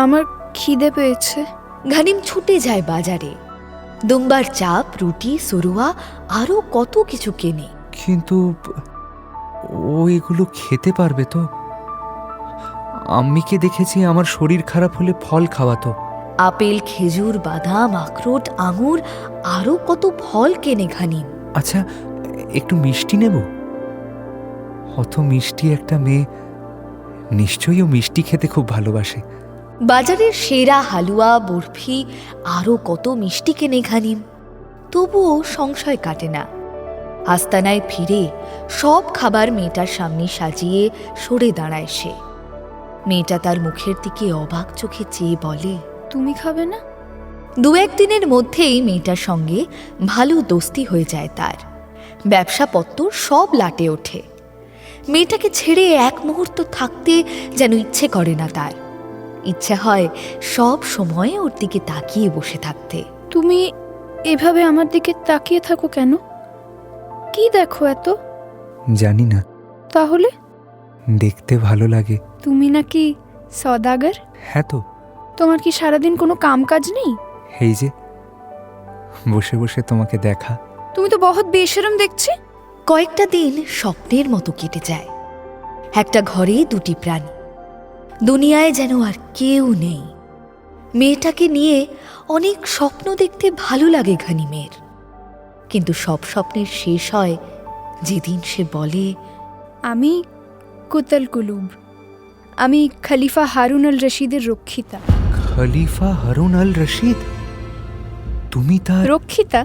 আমার খিদে পেয়েছে। ঘানিম ছুটে যায় বাজারে। দুম্বার চাপ, রুটি, সরুয়া আরও কত কিছু কেনে। কিন্তু ও এগুলো খেতে পারবে তো? আম্মিকে দেখেছি আমার শরীর খারাপ হলে ফল খাওয়াতো। আপেল, খেজুর, বাদাম, আখরোট, আঙুর আরও কত ফল কেনে ঘানিম। আচ্ছা একটু মিষ্টি নেব? অত মিষ্টি একটা মেয়ে, নিশ্চয়ই ও মিষ্টি খেতে খুব ভালোবাসে। বাজারের সেরা হালুয়া, বরফি আরও কত মিষ্টি কেনে ঘানিম। তবুও সংশয় কাটে না। আস্তানায় ফিরে সব খাবার মেয়েটার সামনে সাজিয়ে সরে দাঁড়ায় সে। মেয়েটা তার মুখের দিকে অবাক চোখে চেয়ে বলে, তুমি খাবে না? দু একদিনের মধ্যেই মেয়েটার সঙ্গে ভালো দোস্তি হয়ে যায় তার। ব্যবসাপত্র সব লাটে ওঠে। মেয়েটাকে ছেড়ে এক মুহূর্ত থাকতে যেন ইচ্ছে করে না তার। ইচ্ছে হয় সব সময় ওর দিকে তাকিয়ে বসে থাকতে। তুমি এভাবে আমার দিকে তাকিয়ে থাকো কেন? কি দেখো এত? জানি না, তাহলে দেখতে ভালো লাগে। তুমি নাকি সওদাগর? হ্যাঁ তো। তোমার কি সারাদিন কোনো কাম কাজ নেই? এই যে বসে বসে তোমাকে দেখা। তুমি তো বহুত বেশরম দেখছি। কয়েকটা দিন স্বপ্নের মতো কেটে যায়। একটা ঘরে দুটি প্রাণী, দুনিয়ায় যেন আর কেউ নেই। মেয়েটাকে নিয়ে অনেক স্বপ্ন দেখতে ভালো লাগে ঘানিমের, কিন্তু সব স্বপ্নের শেষ হয় যেদিন সে বলে, আমি কুতল কুলুব, আমি খলিফা হারুন আল রশিদের রক্ষিতা। খলিফা হারুন আল রশিদ? তুমি তার রক্ষিতা?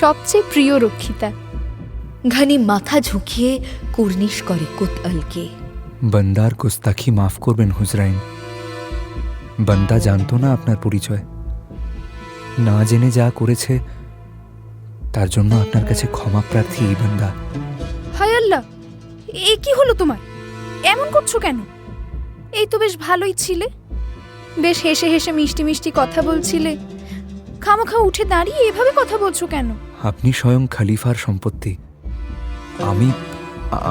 সবচেয়ে প্রিয় রক্ষিতা। ঘানিম মাথা ঝুঁকিয়ে কুর্নিশ করে কুতলকে। বান্দার গুস্তাখি মাফ করবেন হুজরাইন। বান্দা জানতো না আপনার পরিচয়, না জেনে যা করেছে তার জন্য আপনার কাছে ক্ষমা প্রার্থী এই বান্দা। হায় আল্লাহ, এ কি হলো তোমার? এমন করছো কেন? এই তো বেশ ভালোই ছিলে, বেশ হেসে হেসে মিষ্টি মিষ্টি কথা বলছিলে। খামাখা উঠে দাঁড়িয়ে এভাবে কথা বলছো কেন? আপনি স্বয়ং খলিফার সম্পত্তি,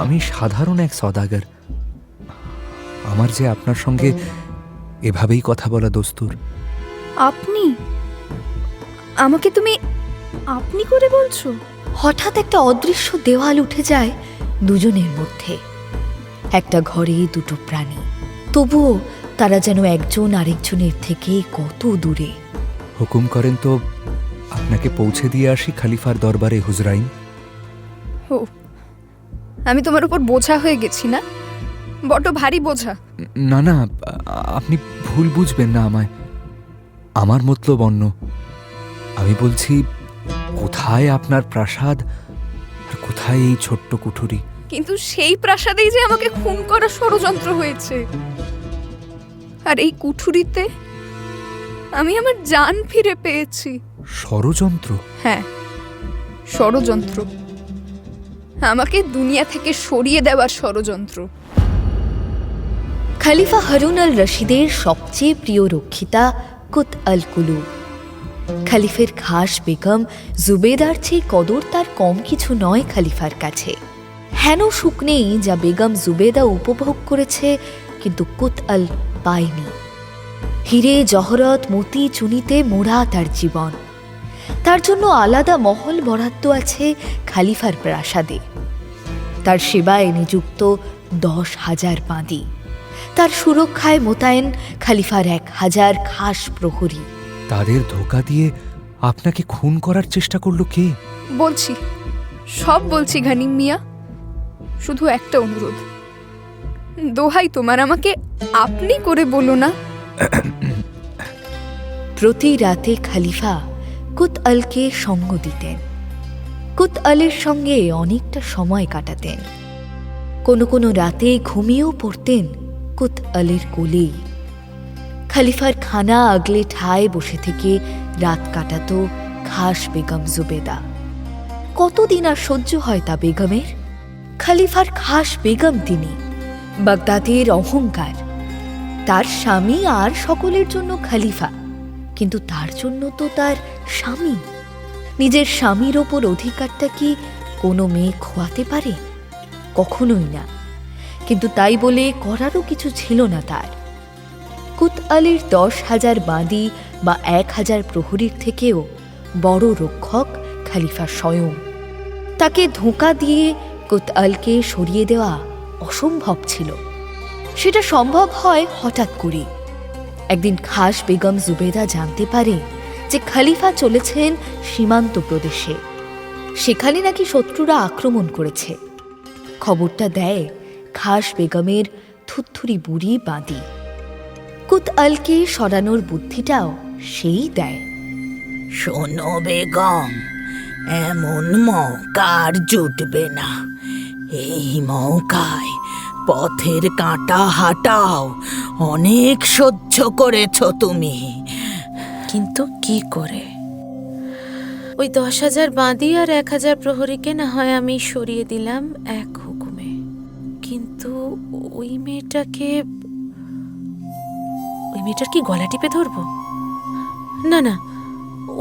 আমি সাধারণ এক সওদাগর। আমার যে আপনার সঙ্গে এভাবেই কথা বলা দস্তুর। আপনি আমাকে তুমি আপনি করে বলছো? হঠাৎ একটা অদৃশ্য দেওয়াল উঠে যায় দুজনের মধ্যে। একটা ঘরে দুটো প্রাণী, তবুও তারা যেন একজন আরেকজনের থেকে কত দূরে। হুকুম করেন তো আপনাকে পৌঁছে দিয়ে আসি খলিফার দরবারে হুজরাইন। ও, আমি তোমার উপর বোঝা হয়ে গেছি না? বড় ভারী বোঝা। না না, আপনি ভুল বুঝবেন না আমায়। আমার মতলব অন্য। আমি বলছি, কোথায় আপনার প্রাসাদ আর কোথায় এই ছোট্ট কুঠুরি? কিন্তু সেই প্রাসাদেই যে আমাকে খুন করার ষড়যন্ত্র হয়েছে, আর এই কুঠুরিতে আমি আমার জান ফিরে পেয়েছি। ষড়যন্ত্র? হ্যাঁ, ষড়যন্ত্র। আমাকে দুনিয়া থেকে সরিয়ে দেওয়ার ষড়যন্ত্র। খলিফা হারুন আল রশিদের সবচেয়ে প্রিয় রক্ষিতা কুত আল কুলুব। খলিফের খাস বেগম জুবেদার চেয়ে কদর তার কম কিছু নয় খলিফার কাছে। হেন সুখ নেই যা বেগম জুবেদা উপভোগ করেছে কিন্তু কুত আল পায়নি। হিরে, জহরত, মতি, চুনিতে মোড়া তার জীবন। তার জন্য আলাদা মহল বরাদ্দ আছে খলিফার প্রাসাদে। তার সেবায় নিযুক্ত 10,000 বাঁদী। তার সুরক্ষায় মোতায়েন খলিফার 1,000 খাস প্রহরী। তাদের ধোঁকা দিয়ে আপনাকে খুন করার চেষ্টা করলো কে? বলছি, সব বলছি ঘানিম মিয়া। শুধু একটা অনুরোধ, দোহাই তোমার, আমাকে আপনি করে বলো না। প্রতি রাতে খলিফা কুত আলকে সঙ্গ দিতেন। কুত আলীর সঙ্গে অনেকটা সময় কাটাতেন। কোনো কোনো রাতে ঘুমিয়েও পড়তেন কুত আলীর কোলেই। খলিফার খানা আগলে ঠায় বসে থেকে রাত কাটাতো খাস বেগম জুবেদা। কতদিন আর সহ্য হয় তা বেগমের? খলিফার খাস বেগম তিনি, বাগদাদের অহংকার। তার স্বামী আর সকলের জন্য খলিফা, কিন্তু তার জন্য তো তার স্বামী। নিজের স্বামীর ওপর অধিকারটা কি কোনো মেয়ে খোয়াতে পারে? কখনোই না। কিন্তু তাই বলে করারও কিছু ছিল না তার। কুত আলীর 10,000 বাঁদী বা 1,000 প্রহরীর থেকেও বড় রক্ষক খলিফা স্বয়ং। তাকে ধোঁকা দিয়ে কুত আলকে সরিয়ে দেওয়া অসম্ভব ছিল। সেটা সম্ভব হয় হঠাৎ করে। একদিন খাস বেগম জুবেদা জানতে পারে যে খলিফা চলেছেন সীমান্ত প্রদেশে। সেখানে নাকি শত্রুরা আক্রমণ করেছে। খবরটা দেয় খাস বেগমের থুত্থুরি বুড়ি বাঁদী। কুত আলকে সরানোর বুদ্ধিটাও সেই দেয়। শোনো বেগম, এমন মৌকা আর জুটবে না। এই মৌকায় পথের কাঁটা হাটাও। অনেক সহ্য করেছ তুমি, কিন্তু কি করে? ওই 10,000 বাঁদী আর 1,000 প্রহরীকে না হয় আমি সরিয়ে দিলাম এক হুকুমে, কিন্তু ওই মেয়েটার কি গলা টিপে ধরবো? না না,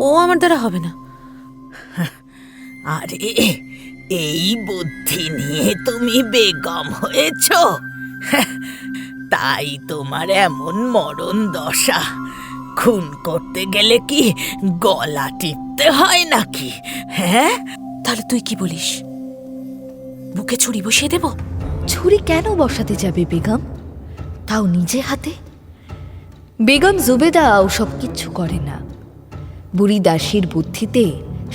ও আমার দ্বারা হবে না। আরে, এই বুদ্ধি নিয়ে তুমি বেগম হয়েছ, তাই তোমার এমন মরণ দশা। খুন করতে গেলে কি গলা টিপতে হয় নাকি? হ্যাঁ, তাহলে তুই কি বলিস? বুকে ছুরি বসিয়ে দেব? ছুরি কেন বসাতে যাবে বেগম, তাও নিজে হাতে? বেগম জুবেদা ওসব কিচ্ছু করে না। বুড়ি দাসীর বুদ্ধিতে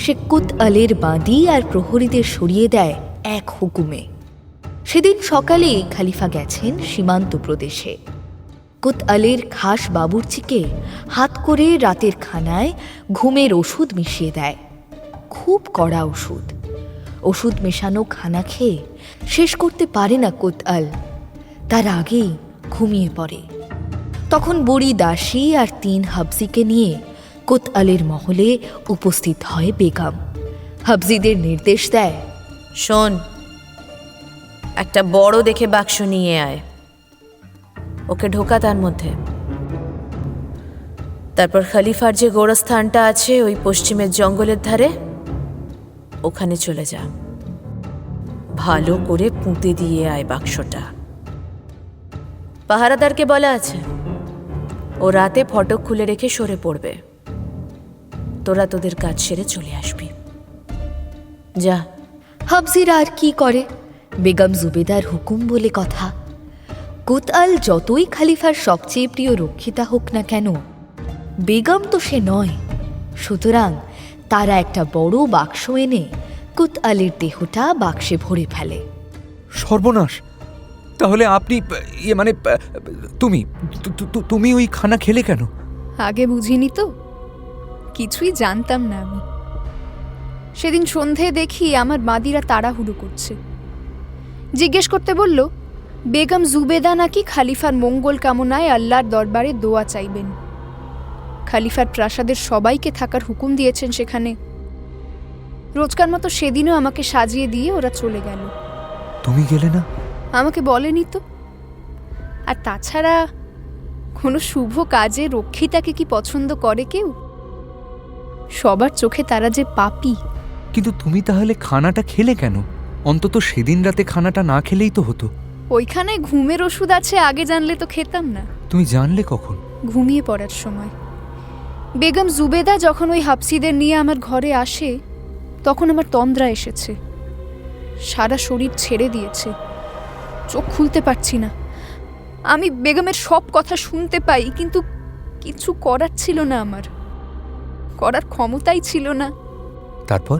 সে কুত আলের বাঁদী আর প্রহরীদের সরিয়ে দেয় এক হুকুমে। সেদিন সকালে খলিফা গেছেন সীমান্ত প্রদেশে। কুত আলের খাস বাবুর্চিকে হাত করে রাতের খানায় ঘুমের ওষুধ মিশিয়ে দেয়। খুব কড়া ওষুধ। ওষুধ মেশানো খানা খেয়ে শেষ করতে পারে না কুত আল। তার আগেই ঘুমিয়ে পড়ে। তখন বুড়ি দাসী আর 3 হাবজিকে নিয়ে কুত আলের মহলে উপস্থিত হয় বেগম। হাবজিদের নির্দেশ দেয়, শোন, একটা বড় দেখে বাক্স নিয়ে আয়, ওকে ঢোকা তার মধ্যে। তারপর খলিফার যে গোরস্থানটা আছে ওই পশ্চিমের জঙ্গলের ধারে, ওখানে চলে যা। ভালো করে পুঁতে দিয়ে আয় বাক্সটা। পাহারাদারকে বলা আছে ও রাতে ফটক খুলে রেখে সরে পড়বে। তোরা তোদের কাজ সেরে চলে আসবি। যা। হাবজিরা আর কি করে? বেগম জুবেদার হুকুম বলে কথা। কুত আল যতই খলিফার সবচেয়ে প্রিয় রক্ষিতা হোক না কেন, বেগম তো সে নয়। সুতরাং তারা একটা বড় বাক্স এনে কুত আলের দেহটা বাক্সে ভরে ফেলে। সর্বনাশ! তাহলে আপনি তুমি ওই খানা খেলে কেন? আগে বুঝিনি তো, কিছুই জানতাম না আমি। সেদিন সন্ধে দেখি আমার বাঁদীরা তাড়াহুড়ো করছে। জিজ্ঞেস করতে বলল বেগম জুবেদা নাকি খলিফার মঙ্গল কামনায় আল্লাহর দরবারে দোয়া চাইবেন। খলিফার প্রাসাদের সবাইকে থাকার হুকুম দিয়েছেন সেখানে। রোজকার মতো সেদিনও আমাকে সাজিয়ে দিয়ে ওরা চলে গেল। তুমি গেলে না? আমাকে বলেনি তো। আর তাছাড়া কোনো শুভ কাজে রক্ষিতাকে কি পছন্দ করে কেউ? সবার চোখে তারা যে পাপী। কিন্তু তুমি তাহলে খানাটা খেলে কেন? অন্তত সেদিন রাতে খানাটা না খেলেই তো হতো। ওইখানে ঘুমের ওষুধ আছে, আগে জানলে তো খেতাম না। তুমি জানলে কখন? ঘুমিয়ে পড়ার সময়। বেগম জুবেদা যখন ওই হাফসিদের নিয়ে আমার ঘরে আসে, তখন আমার তন্দ্রা এসেছে। সারা শরীর ছেড়ে দিয়েছে, চোখ খুলতে পারছি না। আমি বেগমের সব কথা শুনতে পাই, কিন্তু কিছু করার ছিল না, আমার করার ক্ষমতাই ছিল না। তারপর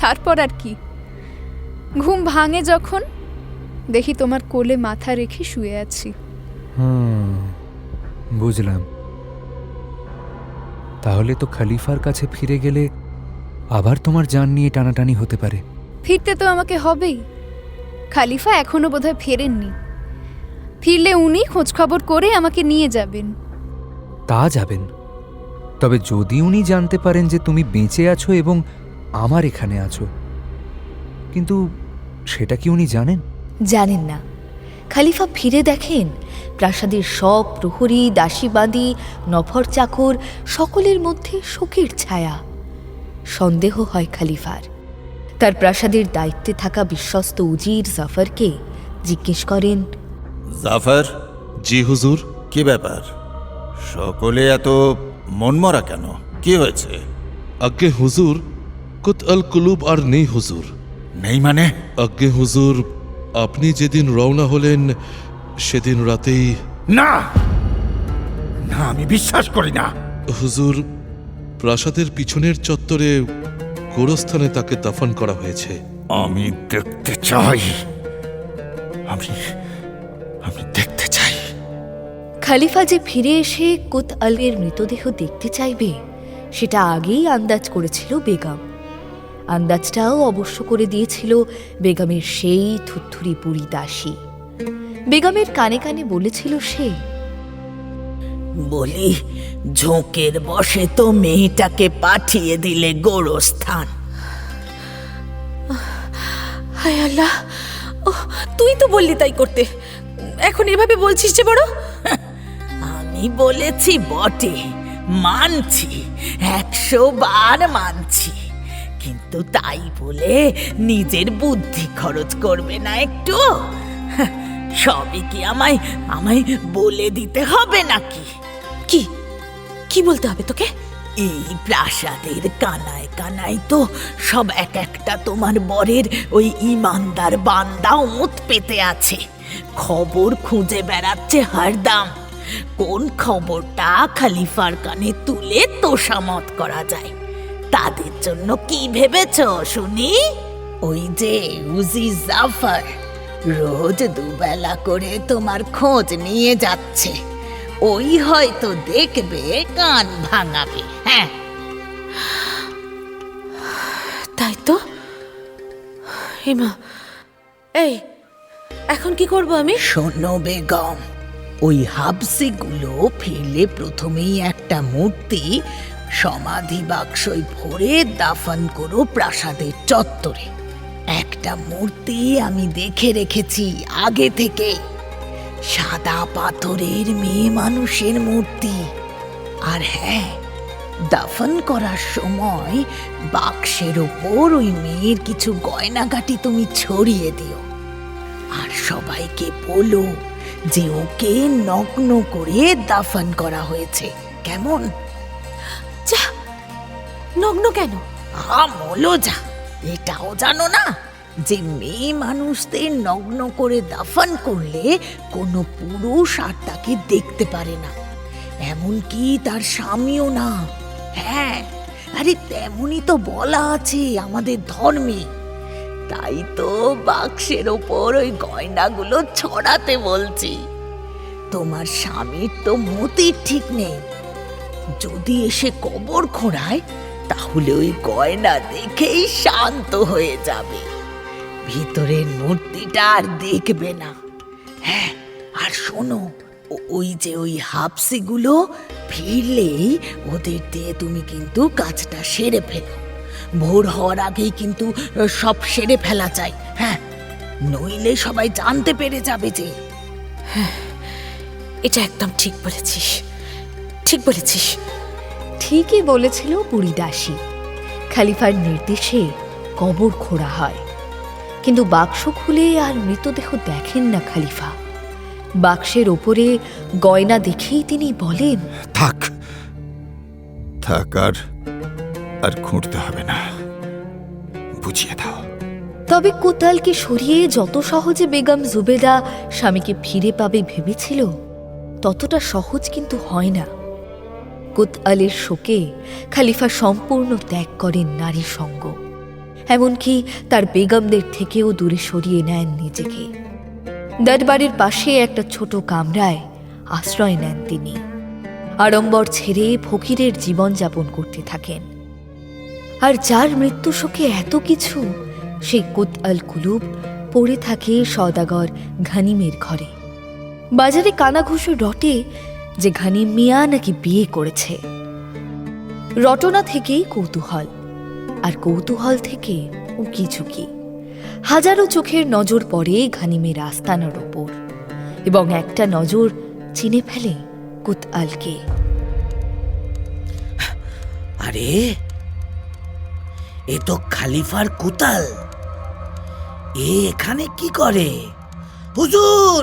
তারপর আর কি? ঘুম ভাঙে যখন দেখি তোমার কোলে মাথা রেখে শুয়ে আছি। বুঝলাম। তাহলে তো খলিফার কাছে ফিরে গেলে আবার তোমার জান নিয়ে টানাটানি হতে পারে। ফিরতে তো আমাকে হবেই। খালিফা এখনো বোধহয় ফেরেননি। ফিরলে উনি খোঁজখবর করে আমাকে নিয়ে যাবেন। তা যাবেন, তবে যদি উনি জানতে পারেন যে তুমি বেঁচে আছো এবং আমার এখানে আছো, কিন্তু সেটা কি উনি জানেন? জানেন না। খালিফা ফিরে দেখেন প্রাসাদের সব প্রহরী, দাসীবাদী, নফর চাকর সকলের মধ্যে শোকের ছায়া। সন্দেহ হয় খালিফার। তার প্রাসাদের দায়িত্বে থাকা বিশ্বস্ত উজির জাফরকে জিজ্ঞেস করেন, জাফর, জি হুজুর। কি ব্যাপার? সকলে এত মনমরা কেন? কি হয়েছে? আজ্ঞে হুজুর, কুত আল কুলুব আর নেই হুজুর। নেই মানে? আজ্ঞে হুজুর, আপনি যেদিন রওনা হলেন সেদিন রাতেই। না না, আমি বিশ্বাস করি না। হুজুর, প্রাসাদের পিছনের চত্বরে গোরস্থানে তাকে দাফন করা হয়েছে। আমি দেখতে চাই, আমি দেখতে চাই। খালিফা যে ফিরে এসে কুত আলের মৃতদেহ দেখতে চাইবে সেটা আগেই আন্দাজ করেছিল বেগম। আন্দাজটাও অবশ্য করে দিয়েছিল বেগমের সেই থুত্থুরি বুড়ি দাসী। বেগমের কানে কানে বলেছিল সে, বলি ঝোঁকের বসে তো মেয়েটাকে পাঠিয়ে দিলে গোরস্থান। হায় আল্লাহ, ও তুই তো বললি তাই করতে, এখন এভাবে বলছিস যে বড়। আমি বলেছি বটে, মানছি, 100 বার মানছি, কিন্তু তাই বলে নিজের বুদ্ধি খরচ করবে না একটু? সবই কি আমায় বলে দিতে হবে নাকি? কি কি বলতে হবে তোকে? এই প্রাসাদের কানায় কানায় তো সব এক একটা তোমার বরের ওই ইমানদার বান্দা ওঁত পেতে আছে, খবর খুঁজে বেড়াচ্ছে হরদম। কোন খবরটা খলিফার কানে তুলে তোষামত করা যায়, তাদের জন্য কি ভেবেছ শুনি? ওই যে উজি জাফর রোজ দুবেলা করে তোমার খোঁজ নিয়ে যাচ্ছে, ওই হয়তো দেখবে কান ভাঙাবে। হ্যাঁ, তাই তো। হিমা, এই এখন কি করব আমি? শোনো বেগম, ওই হাবসিগুলো ফিরলে প্রথমেই একটা মূর্তি সমাধি বাক্সয় ভরে দাফন করো প্রাসাদের চত্বরে। একটা মূর্তি আমি দেখে রেখেছি আগে থেকে, সাদা পাথরের মেয়ে মানুষের মূর্তি। আর হ্যাঁ, দাফন করার সময় বাক্সের ওপর ওই মেয়ের কিছু গয়নাগাটি তুমি ছড়িয়ে দিও, আর সবাইকে বলো যে ওকে নগ্ন করে দাফন করা হয়েছে। কেমন? যা, নগ্ন কেন? বলো যা, এটাও জানো না যে মেয়ে মানুষদের নগ্ন করে দাফন করলে কোনো পুরুষ আর তাকে দেখতে পারে না, এমনকি তার স্বামীও না। হ্যাঁ, আরে তেমনই তো বলা আছে আমাদের ধর্মে। তাই তো বাক্সের ওপর ওই গয়নাগুলো ছড়াতে বলছি। তোমার স্বামীর তো মতির ঠিক নেই, যদি এসে কবর খোঁড়ায় তাহলে ওই গয়না দেখেই শান্ত হয়ে যাবে, ভিতরের মূর্তিটা আর দেখবে না। হ্যাঁ, আর শোনো, ওই যে ওই হাবসিগুলো ফিরলেই ওদের দিয়ে তুমি কিন্তু কাজটা সেরে ফেলো। ভোর হওয়ার আগেই কিন্তু সব সেরে ফেলা চাই। হ্যাঁ, নইলে সবাই জানতে পেরে যাবে যে। হ্যাঁ, এটা একদম ঠিক বলেছিস, ঠিক বলেছিস। ঠিকই বলেছিল বুড়ি দাসী। খালিফার নির্দেশে কবর খোঁড়া হয়, কিন্তু বাক্স খুলে আর মৃতদেহ দেখেন না খালিফা। বাক্সের ওপরে গয়না দেখেই তিনি বলেন, থাক থাক, আর খুঁড়তে হবে না, বুঝিয়ে দাও। তবে কোতালকে সরিয়ে যত সহজে বেগম জুবেদা স্বামীকে ফিরে পাবে ভেবেছিল, ততটা সহজ কিন্তু হয় না। কুত আলের শোকে খালিফা সম্পূর্ণ ত্যাগ করেন নারী সঙ্গ, এমনকি তার বেগমদের থেকেও দূরে সরিয়ে নেন নিজেকে। দরবারের পাশে একটা ছোট কামরায় আশ্রয় নেন তিনি। আড়ম্বর ছেড়ে ফকিরের জীবনযাপন করতে থাকেন। আর যার মৃত্যু শোকে এত কিছু, সেই কুত আল কুলুব পড়ে থাকে সওদাগর ঘনিমের ঘরে। বাজারে কানাঘুষো রটে যে ঘনিম মিয়া নাকি বিয়ে করেছে। রটনা থেকেই কৌতূহল, আর কৌতূহল থেকে উকিঝুঁকি। হাজারো চোখের নজর পড়ে ঘনিমের আস্তানার ওপর, এবং একটা নজর চিনে ফেলে কুত আলকে। আরে, এ তো খালিফার কুতাল। এ এখানে কি করে? হুজুর!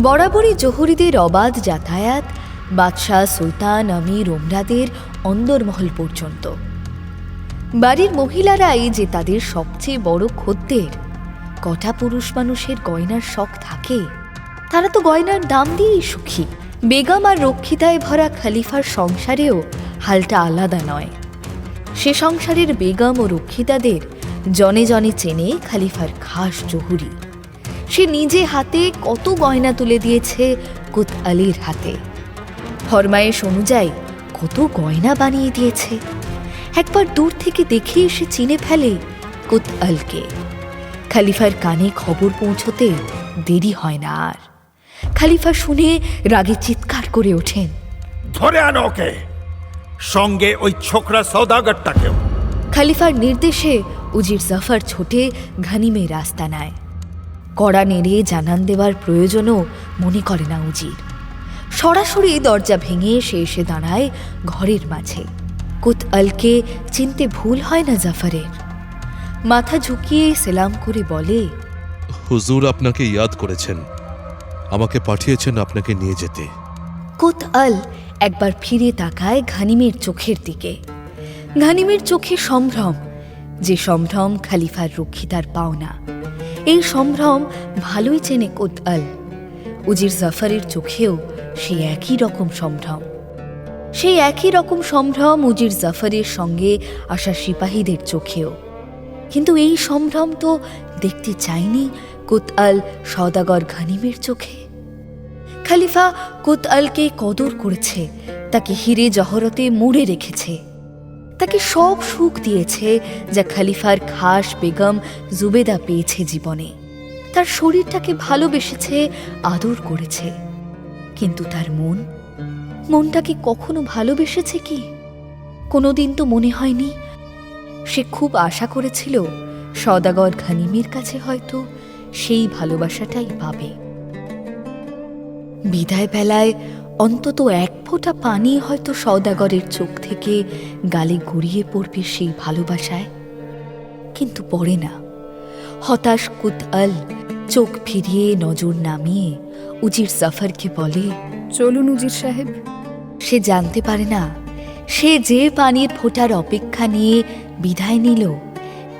বরাবরই জহুরিদের অবাধ যাতায়াত বাদশাহ, সুলতান, আমির, ওমরাদের অন্দরমহল পর্যন্ত। বাড়ির মহিলারাই যে তাদের সবচেয়ে বড় খদ্দের। কটা পুরুষ মানুষের গয়নার শখ থাকে, তারা তো গয়নার দাম দিয়েই সুখী। বেগম আর রক্ষিতায় ভরা খলিফার সংসারেও হালটা আলাদা নয়। সে সংসারের বেগম ও রক্ষিতাদের জনে জনে চেনে খলিফার খাস জহুরি। সে নিজে হাতে কত গয়না তুলে দিয়েছে কুত আলীর হাতে। ফরমায়েশ অনুযায়ী কত গয়না বানিয়ে দিয়েছে। একবার দূর থেকে দেখে সে চিনে ফেলে কুত আলকে। খলিফার কানে খবর পৌঁছতে দেরি হয় না আর। খলিফা শুনে রাগে চিৎকার করে ওঠেন, ধরে আনো ওকে, সঙ্গে ওই ছোকরা সওদাগরটাকেও। খলিফার নির্দেশে উজির জাফর ছোটে ঘনিমের আস্তানায়। কড়া নেড়ে জানান দেওয়ার প্রয়োজনও মনে করে না উজির। সরাসরি দরজা ভেঙে সে এসে দাঁড়ায় ঘরের মাঝে। কুত আলকে চিনতে ভুল হয় না জাফরের। মাথা ঝুঁকিয়ে সেলাম করে বলে, হুজুর আপনাকে ইয়াদ করেছেন, আমাকে পাঠিয়েছেন আপনাকে নিয়ে যেতে। কুত আল একবার ফিরে তাকায় ঘনিমের চোখের দিকে। ঘনিমের চোখে সম্ভ্রম, যে সম্ভ্রম খলিফার রক্ষিতার পাওনা। এই সম্ভ্রম ভালোই চেনে কুত আল। উজির জাফরের চোখেও সেই একই রকম সম্ভ্রম। সেই একই রকম সম্ভ্রম উজির জাফরের সঙ্গে আসা সিপাহীদের চোখেও। কিন্তু এই সম্ভ্রম তো দেখতে চায়নি কুত আল সওদাগর ঘনিমের চোখে। খলিফা কুত আলকে কদর করেছে, তাকে হিরে জহরতে মুড়ে রেখেছে, তাকে সব সুখ দিয়েছে যা খলিফার খাস বেগম জুবেদা পেয়েছে জীবনে। তার শরীরটাকে ভালোবেসেছে, আদর করেছে। কিন্তু তার মনটাকে কখনো ভালোবেসেছে কি? কোনোদিন তো মনে হয়নি। সে খুব আশা করেছিল সওদাগর ঘনিমের কাছে হয়তো সেই ভালোবাসাটাই পাবে। বিদায় বেলায় অন্তত এক ফোঁটা পানি হয়তো সওদাগরের চোখ থেকে গালে গড়িয়ে পড়বে সেই ভালোবাসায়। কিন্তু পড়ে না। হতাশ কুত আল চোখ ফিরিয়ে নজর নামিয়ে উজির জাফরকে বলে, চলুন উজির সাহেব। সে জানতে পারে না, সে যে পানির ফোঁটার অপেক্ষা নিয়ে বিদায় নিল,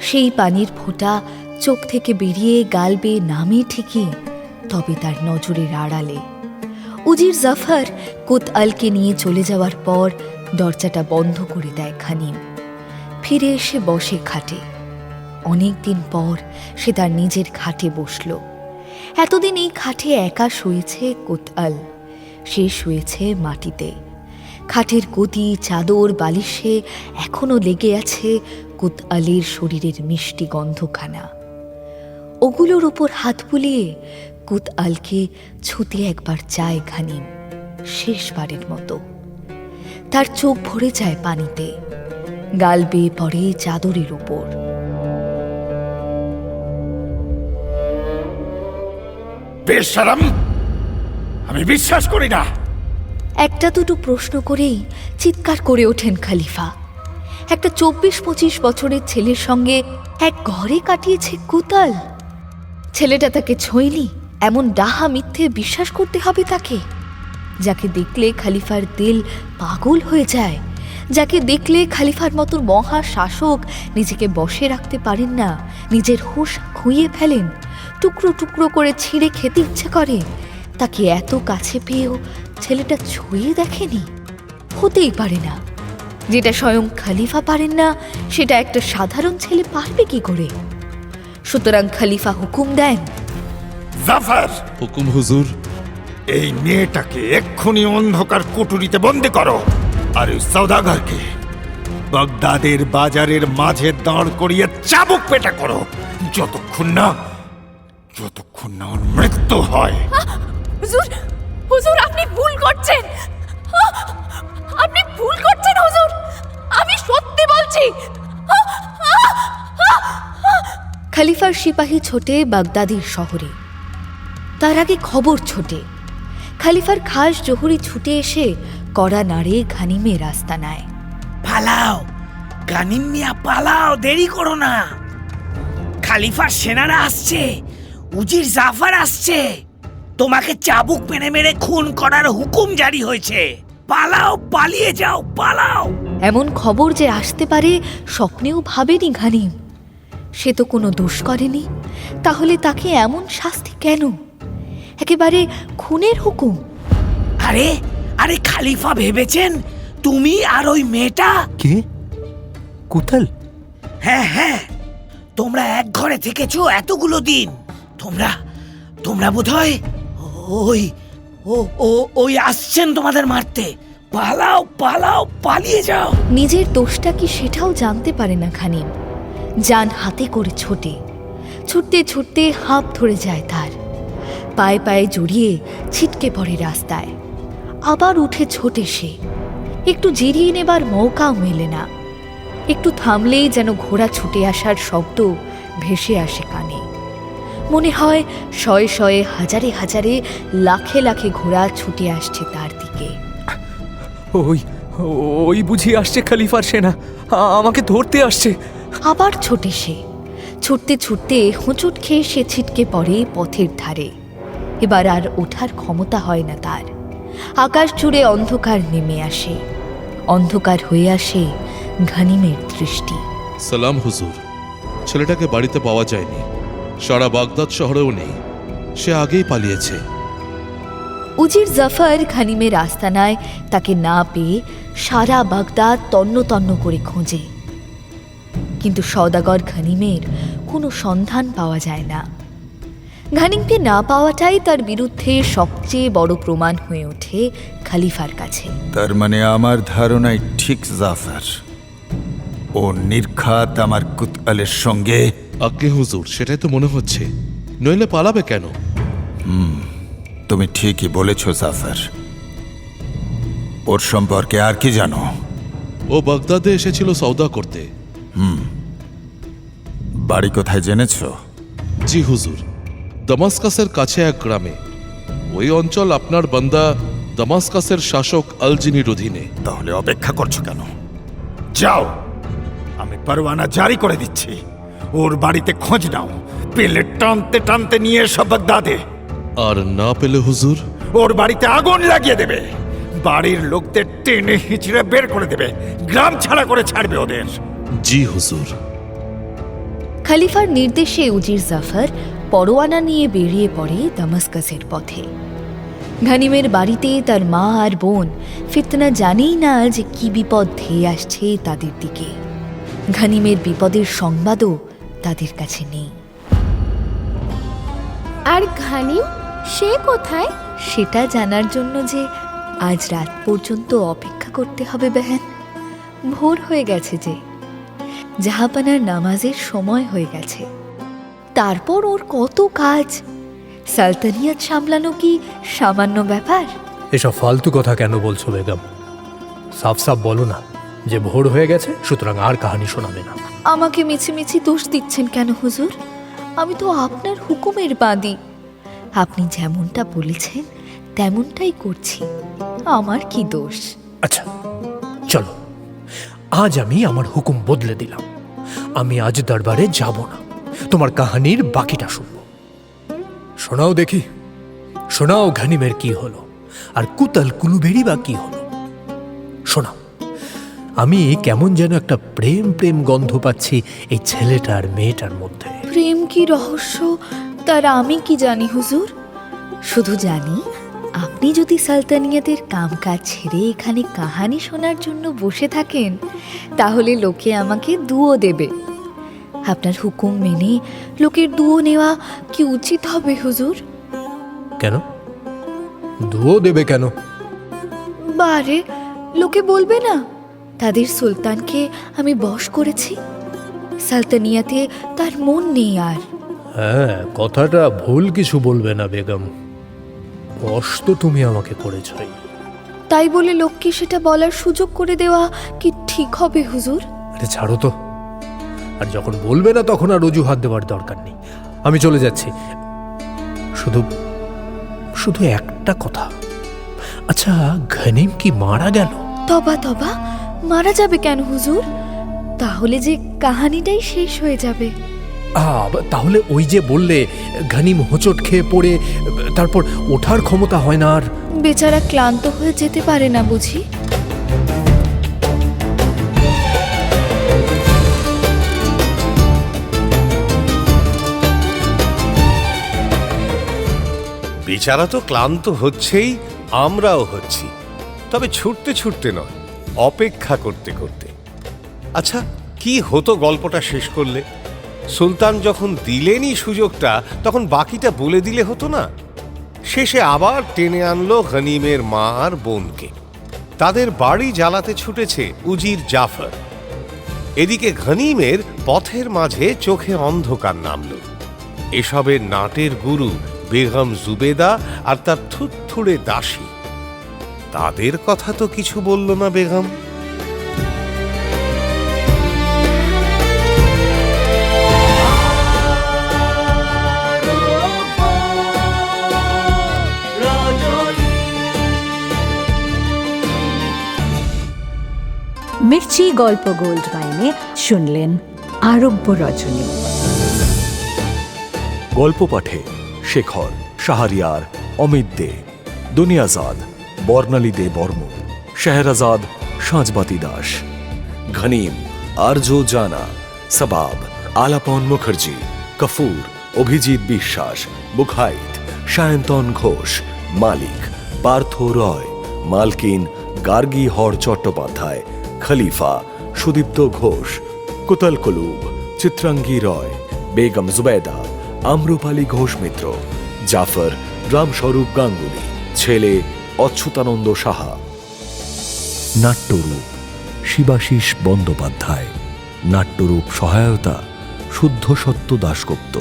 সেই পানির ফোঁটা চোখ থেকে বেরিয়ে গাল বেয়ে নামে ঠিকই, তবে তার নজরের আড়ালে। উজির জাফর কুত আলকে নিয়ে চলে যাওয়ার পর দরজাটা বন্ধ করে দেয় ঘনিম। ফিরে এসে বসে খাটে। অনেকদিন পর সে তার নিজের খাটে বসল। এতদিন এই খাটে একা শুয়েছে কুত আল। সে শুয়েছে মাটিতে। খাটের গদি, চাদর, বালিশে এখনো লেগে আছে কুত আলীর শরীরের মিষ্টি গন্ধখানা। ওগুলোর ওপর হাত বুলিয়ে কুত আলকে ছুতে একবার চায় ঘনিম, শেষবারের মতো। তার চোখ ভরে যায় পানিতে, গাল বেয়ে পড়ে চাদরের ওপর। বেশরম, আমি বিশ্বাস করি না। একটা দুটো প্রশ্ন করেই চিৎকার করে ওঠেন খলিফা। একটা 24-25 বছরের ছেলের সঙ্গে এক ঘরে কাটিয়েছে কুত আল। ছেলেটা তাকে ছোঁয়নি, এমন ডাহা মিথ্যে বিশ্বাস করতে হবে তাকে? যাকে দেখলে খলিফার দিল পাগল হয়ে যায়, যাকে দেখলে খলিফার মতো মহা শাসক নিজেকে বশে রাখতে পারেন না, নিজের হুঁশ খুইয়ে ফেলেন, টুকরো টুকরো করে ছিঁড়ে খেতে ইচ্ছে করে, তাকে এত কাছে পেয়েও ছেলেটা ছুঁয়ে দেখেনি? হতেই পারে না। যেটা স্বয়ং খলিফা পারেন না, সেটা একটা সাধারণ ছেলে পারবে কি করে? সুতরাং খলিফা হুকুম দেন, জাফর, হুকুম হুজুর। এই মেয়েটাকে এক্ষুনি অন্ধকার কুটুরিতে বন্দি করো, আর ওই সওদাগরকে বাগদাদের বাজারের মাঝে দাঁড় করিয়ে চাবুক পেটা করো, যতক্ষণ না ওর মৃত্যু হয়। হুজুর, হুজুর আপনি ভুল করছেন, আপনি ভুল করছেন হুজুর, আমি সত্যি বলছি। খলিফার সিপাহী ছোটে বাগদাদের শহরে। তার আগে খবর ছোটে। খলিফার খাস জহুরি ছুটে এসে কড়া নাড়ে ঘানিমের আস্তানায়। পালাও গানিম মিয়া, পালাও, দেরি করো না। খালিফার সেনারা আসছে, উজির জাফর আসছে, তোমাকে চাবুক মেরে মেরে খুন করার হুকুম জারি হয়েছে। পালাও, পালিয়ে যাও, পালাও। এমন খবর যে আসতে পারে স্বপ্নেও ভাবেনি ঘানিম। সে তো কোনো দোষ করেনি, তাহলে তাকে এমন শাস্তি কেন? একেবারে খুনের হুকুম। আরে আরে খালিফা ভেবেছেন তুমি আর ওই মেয়েটা? কে? কুতাল? হ্যাঁ হ্যাঁ, তোমরা এক ঘরে থেকেছো এতগুলো দিন। তোমরা বোধহয় ওই ওই আসছেন তোমাদের মারতে। পালাও, পালাও, পালিয়ে যাও। নিজের দোষটা কি সেটাও জানতে পারে না ঘানিম। যান হাতে করে ছোটে, ছুটতে ছুটতে হাঁপ ধরে যায় তার। পায়ে পায়ে জড়িয়ে ছিটকে পড়ে রাস্তায়। আবার উঠে ছোটে সে। একটু জিরিয়ে নেবার মৌকাও মেলে না। একটু থামলেই যেন ঘোড়া ছুটে আসার শব্দ ভেসে আসে কানে। মনে হয় শয়ে শয়ে, হাজারে হাজারে, লাখে লাখে ঘোড়া ছুটে আসছে তার দিকে। ওই ওই বুঝি আসছে খলিফার সেনা, আমাকে ধরতে আসছে। আবার ছোটে সে। ছুটতে ছুটতে হোঁচট খেয়ে সে ছিটকে পড়ে পথের ধারে। এবার আর ওঠার ক্ষমতা হয় না তার। আকাশ জুড়ে অন্ধকার নেমে আসে। অন্ধকার হয়ে আসে ঘানিমের দৃষ্টি। সালাম হুজুর, ছেলেটাকে বাড়িতে পাওয়া যায়নি, সারা বাগদাদ শহরেও নেই, সে আগেই পালিয়েছে। উজির জাফর ঘানিমের আস্তানায় তাকে না পেয়ে সারা বাগদাদ তন্ন তন্ন করে খোঁজে, কিন্তু সওদাগর ঘানিমের কোনো সন্ধান পাওয়া যায় না। ঘানিমকে না পাওয়াটাই তার বিরুদ্ধে সবচেয়ে বড় প্রমাণ হয়ে ওঠে খলিফার কাছে। তার মানে আমার ধারণাই ঠিক জাফর, ও নির্ঘাত আমার কুতআলের সঙ্গে। আজ্ঞে হুজুর, সেটাই তো মনে হচ্ছে, নইলে পালাবে কেন? তুমি ঠিকই বলেছ জাফর। ওর সম্পর্কে আর কি জানো? ও বাগদাদে এসেছিল সওদা করতে। বাড়ি কোথায় জেনেছ? জি হুজুর, দামাস্কাসের কাছে এক গ্রামে। ওই অঞ্চল আপনার বান্দা দামাস্কাসের শাসক আলজিনির অধীনে। তাহলে অপেক্ষা করছো কেন? যাও, আমি পরওয়ানা জারি করে দিচ্ছি। ওর বাড়িতে খোঁজ নাও, পেলে টানতে টানতে নিয়ে এসো বাগদাদে। আর না পেলে হুজুর? ওর বাড়িতে আগুন লাগিয়ে দেবে, বাড়ির লোকদের টেনে হিঁচড়ে বের করে দেবে, গ্রাম ছাড়া করে ছাড়বে ওদের। জি হুজুর। খলিফার নির্দেশে উজির জাফর পরোয়ানা নিয়ে বেরিয়ে পড়ে দামাস্কাসের পথে। ঘানিমের বাড়িতে তার মা আর বোন ফিতনা জানেই না যে কি বিপদ ধেয়ে আসছে তাদের দিকে। ঘানিমের বিপদের সংবাদও তাদের কাছে নেই। আর ঘানিম সে কোথায়? সেটা জানার জন্য যে আজ রাত পর্যন্ত অপেক্ষা করতে হবে বেহেন। ভোর হয়ে গেছে যে, জাহাপানার নামাজের সময় হয়ে গেছে। তারপর ওর কত কাজ। সালতানিয়াত সামলানো কি সামান্য ব্যাপার? এসব ফালতু কথা কেন বলছো বেগম? সাফ সাফ বলো না যে ভোর হয়ে গেছে, সুতরাং আর কাহানি শোনাবে না। আমাকে মিছিমিছি দোষ দিচ্ছেন কেন হুজুর? আমি তো আপনার হুকুমের বাদী। আপনি যেমনটা বলেছেন তেমনটাই করছি, আমার কি দোষ? আচ্ছা চলো, আজ আমি আমার হুকুম বদলে দিলাম। আমি আজ দরবারে যাব না, তোমার কাহানির বাকিটা শুনব। শোনাও দেখি, শোনাও ঘানিমের কি হলো, আর কুতাল কুলুবেরি বা কি হলো। শোনাও। আমি কেমন যেন একটা প্রেম প্রেম গন্ধ পাচ্ছি এই ছেলেটার মেয়েটার মধ্যে। প্রেম কি রহস্য তার আমি কি জানি হুজুর। শুধু জানি আপনি যদি সালতানিয়াতের কামকাজ ছেড়ে এখানে কাহানি শোনার জন্য বসে থাকেন, তাহলে লোকে আমাকে দুয়ো দেবে। আপনার হুকুম মেনে লোকের দুয়ো নেওয়া কি উচিত হবে হুজুর? কেন দুয়ো দেবে কেন? বারে লোকে বলবে না তাদের সুলতানকে আমি বশ করেছি। সালতানিয়াতে তার মন নেই আর। হ্যাঁ, কথাটা ভুল কিছু বলবে না বেগম। বশ তো তুমি আমাকে করেছই। তাই বলে লোককে সেটা বলার সুযোগ করে দেওয়া কি ঠিক হবে হুজুর? আরে ছাড়ো তো, আর যখন বলবে না তখন আর অজুহাত দেওয়ার দরকার নেই। আমি চলে যাচ্ছি। শুধু শুধু একটা কথা, আচ্ছা ঘনিম কি মারা গেল? তবা তবা, মারা যাবে কেন হুজুর? তাহলে যে কাহানিটাই শেষ হয়ে যাবে। তাহলে ওই যে বললে ঘনিম হোঁচট খেয়ে পড়ে তারপর ওঠার ক্ষমতা হয় না আর? বেচারা ক্লান্ত হয়ে যেতে পারে না বুঝি? বেচারা তো ক্লান্ত হচ্ছেই, আমরাও হচ্ছি, তবে ছুটতে ছুটতে নয়, অপেক্ষা করতে করতে। আচ্ছা, কি হতো গল্পটা শেষ করলে? সুলতান যখন দিলেনই সুযোগটা, তখন বাকিটা বলে দিলে হতো না? শেষে আবার টেনে আনলো গনিমের মা আর বোনকে। তাদের বাড়ি জ্বালাতে ছুটেছে উজির জাফর। এদিকে গনিমের পথের মাঝে চোখে অন্ধকার নামল। এসবের নাটের গুরু বেগম জুবেদা আর তার থুড়থুড়ে দাসী, তাদের কথা তো কিছু বলল না বেগম। মির্চি গল্প গোল্ড মাইনে শুনলেন আরব্য রজনী। গল্প পাঠে শেখর, শাহরিয়ার, অমিত দে, দুনিয়াজাদ, বর্ণালী দে বর্মন, শেহরাজাদ, সাঁজবাতি দাস, ঘনিম, আরজো জানা, সবাব, আলাপন মুখার্জি, কফুর, অভিজিৎ বিশ্বাস, বুখাইত, সায়ন্তন ঘোষ, মালিক, পার্থ রয়, মালকিন, গার্গী হর চট্টোপাধ্যায়, খলিফা, সুদীপ্ত ঘোষ, কুতল কুলুব, চিত্রাঙ্গী রয়, বেগম জুবেদা, আম্রপালি ঘোষ মিত্র, জাফর, রামস্বরূপ গাঙ্গুলি, ছেলে অচ্যুতানন্দ সাহা। নাট্যরূপ শিবাশিস বন্দ্যোপাধ্যায়, নাট্যরূপ সহায়তা শুদ্ধ সত্য দাশগুপ্ত,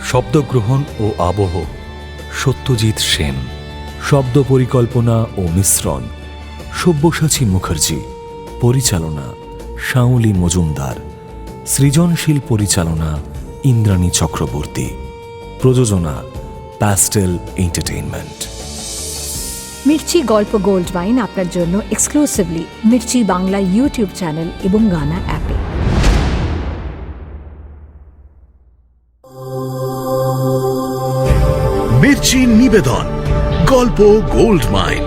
শব্দগ্রহণ ও আবহ সত্যজিৎ সেন, শব্দ পরিকল্পনা ও মিশ্রণ সব্যসাচী মুখার্জি, পরিচালনা শাওলি মজুমদার, সৃজনশীল পরিচালনা ইন্দ্রাণী চক্রবর্তী, প্রযোজনা প্যাস্টেল এন্টারটেইনমেন্ট। মির্চি গল্প গোল্ড মাইন আপনার জন্য exclusively Mirchi Bangla YouTube channel এবং গানা অ্যাপে। মির্চি নিবেদন গল্প গোল্ড মাইন।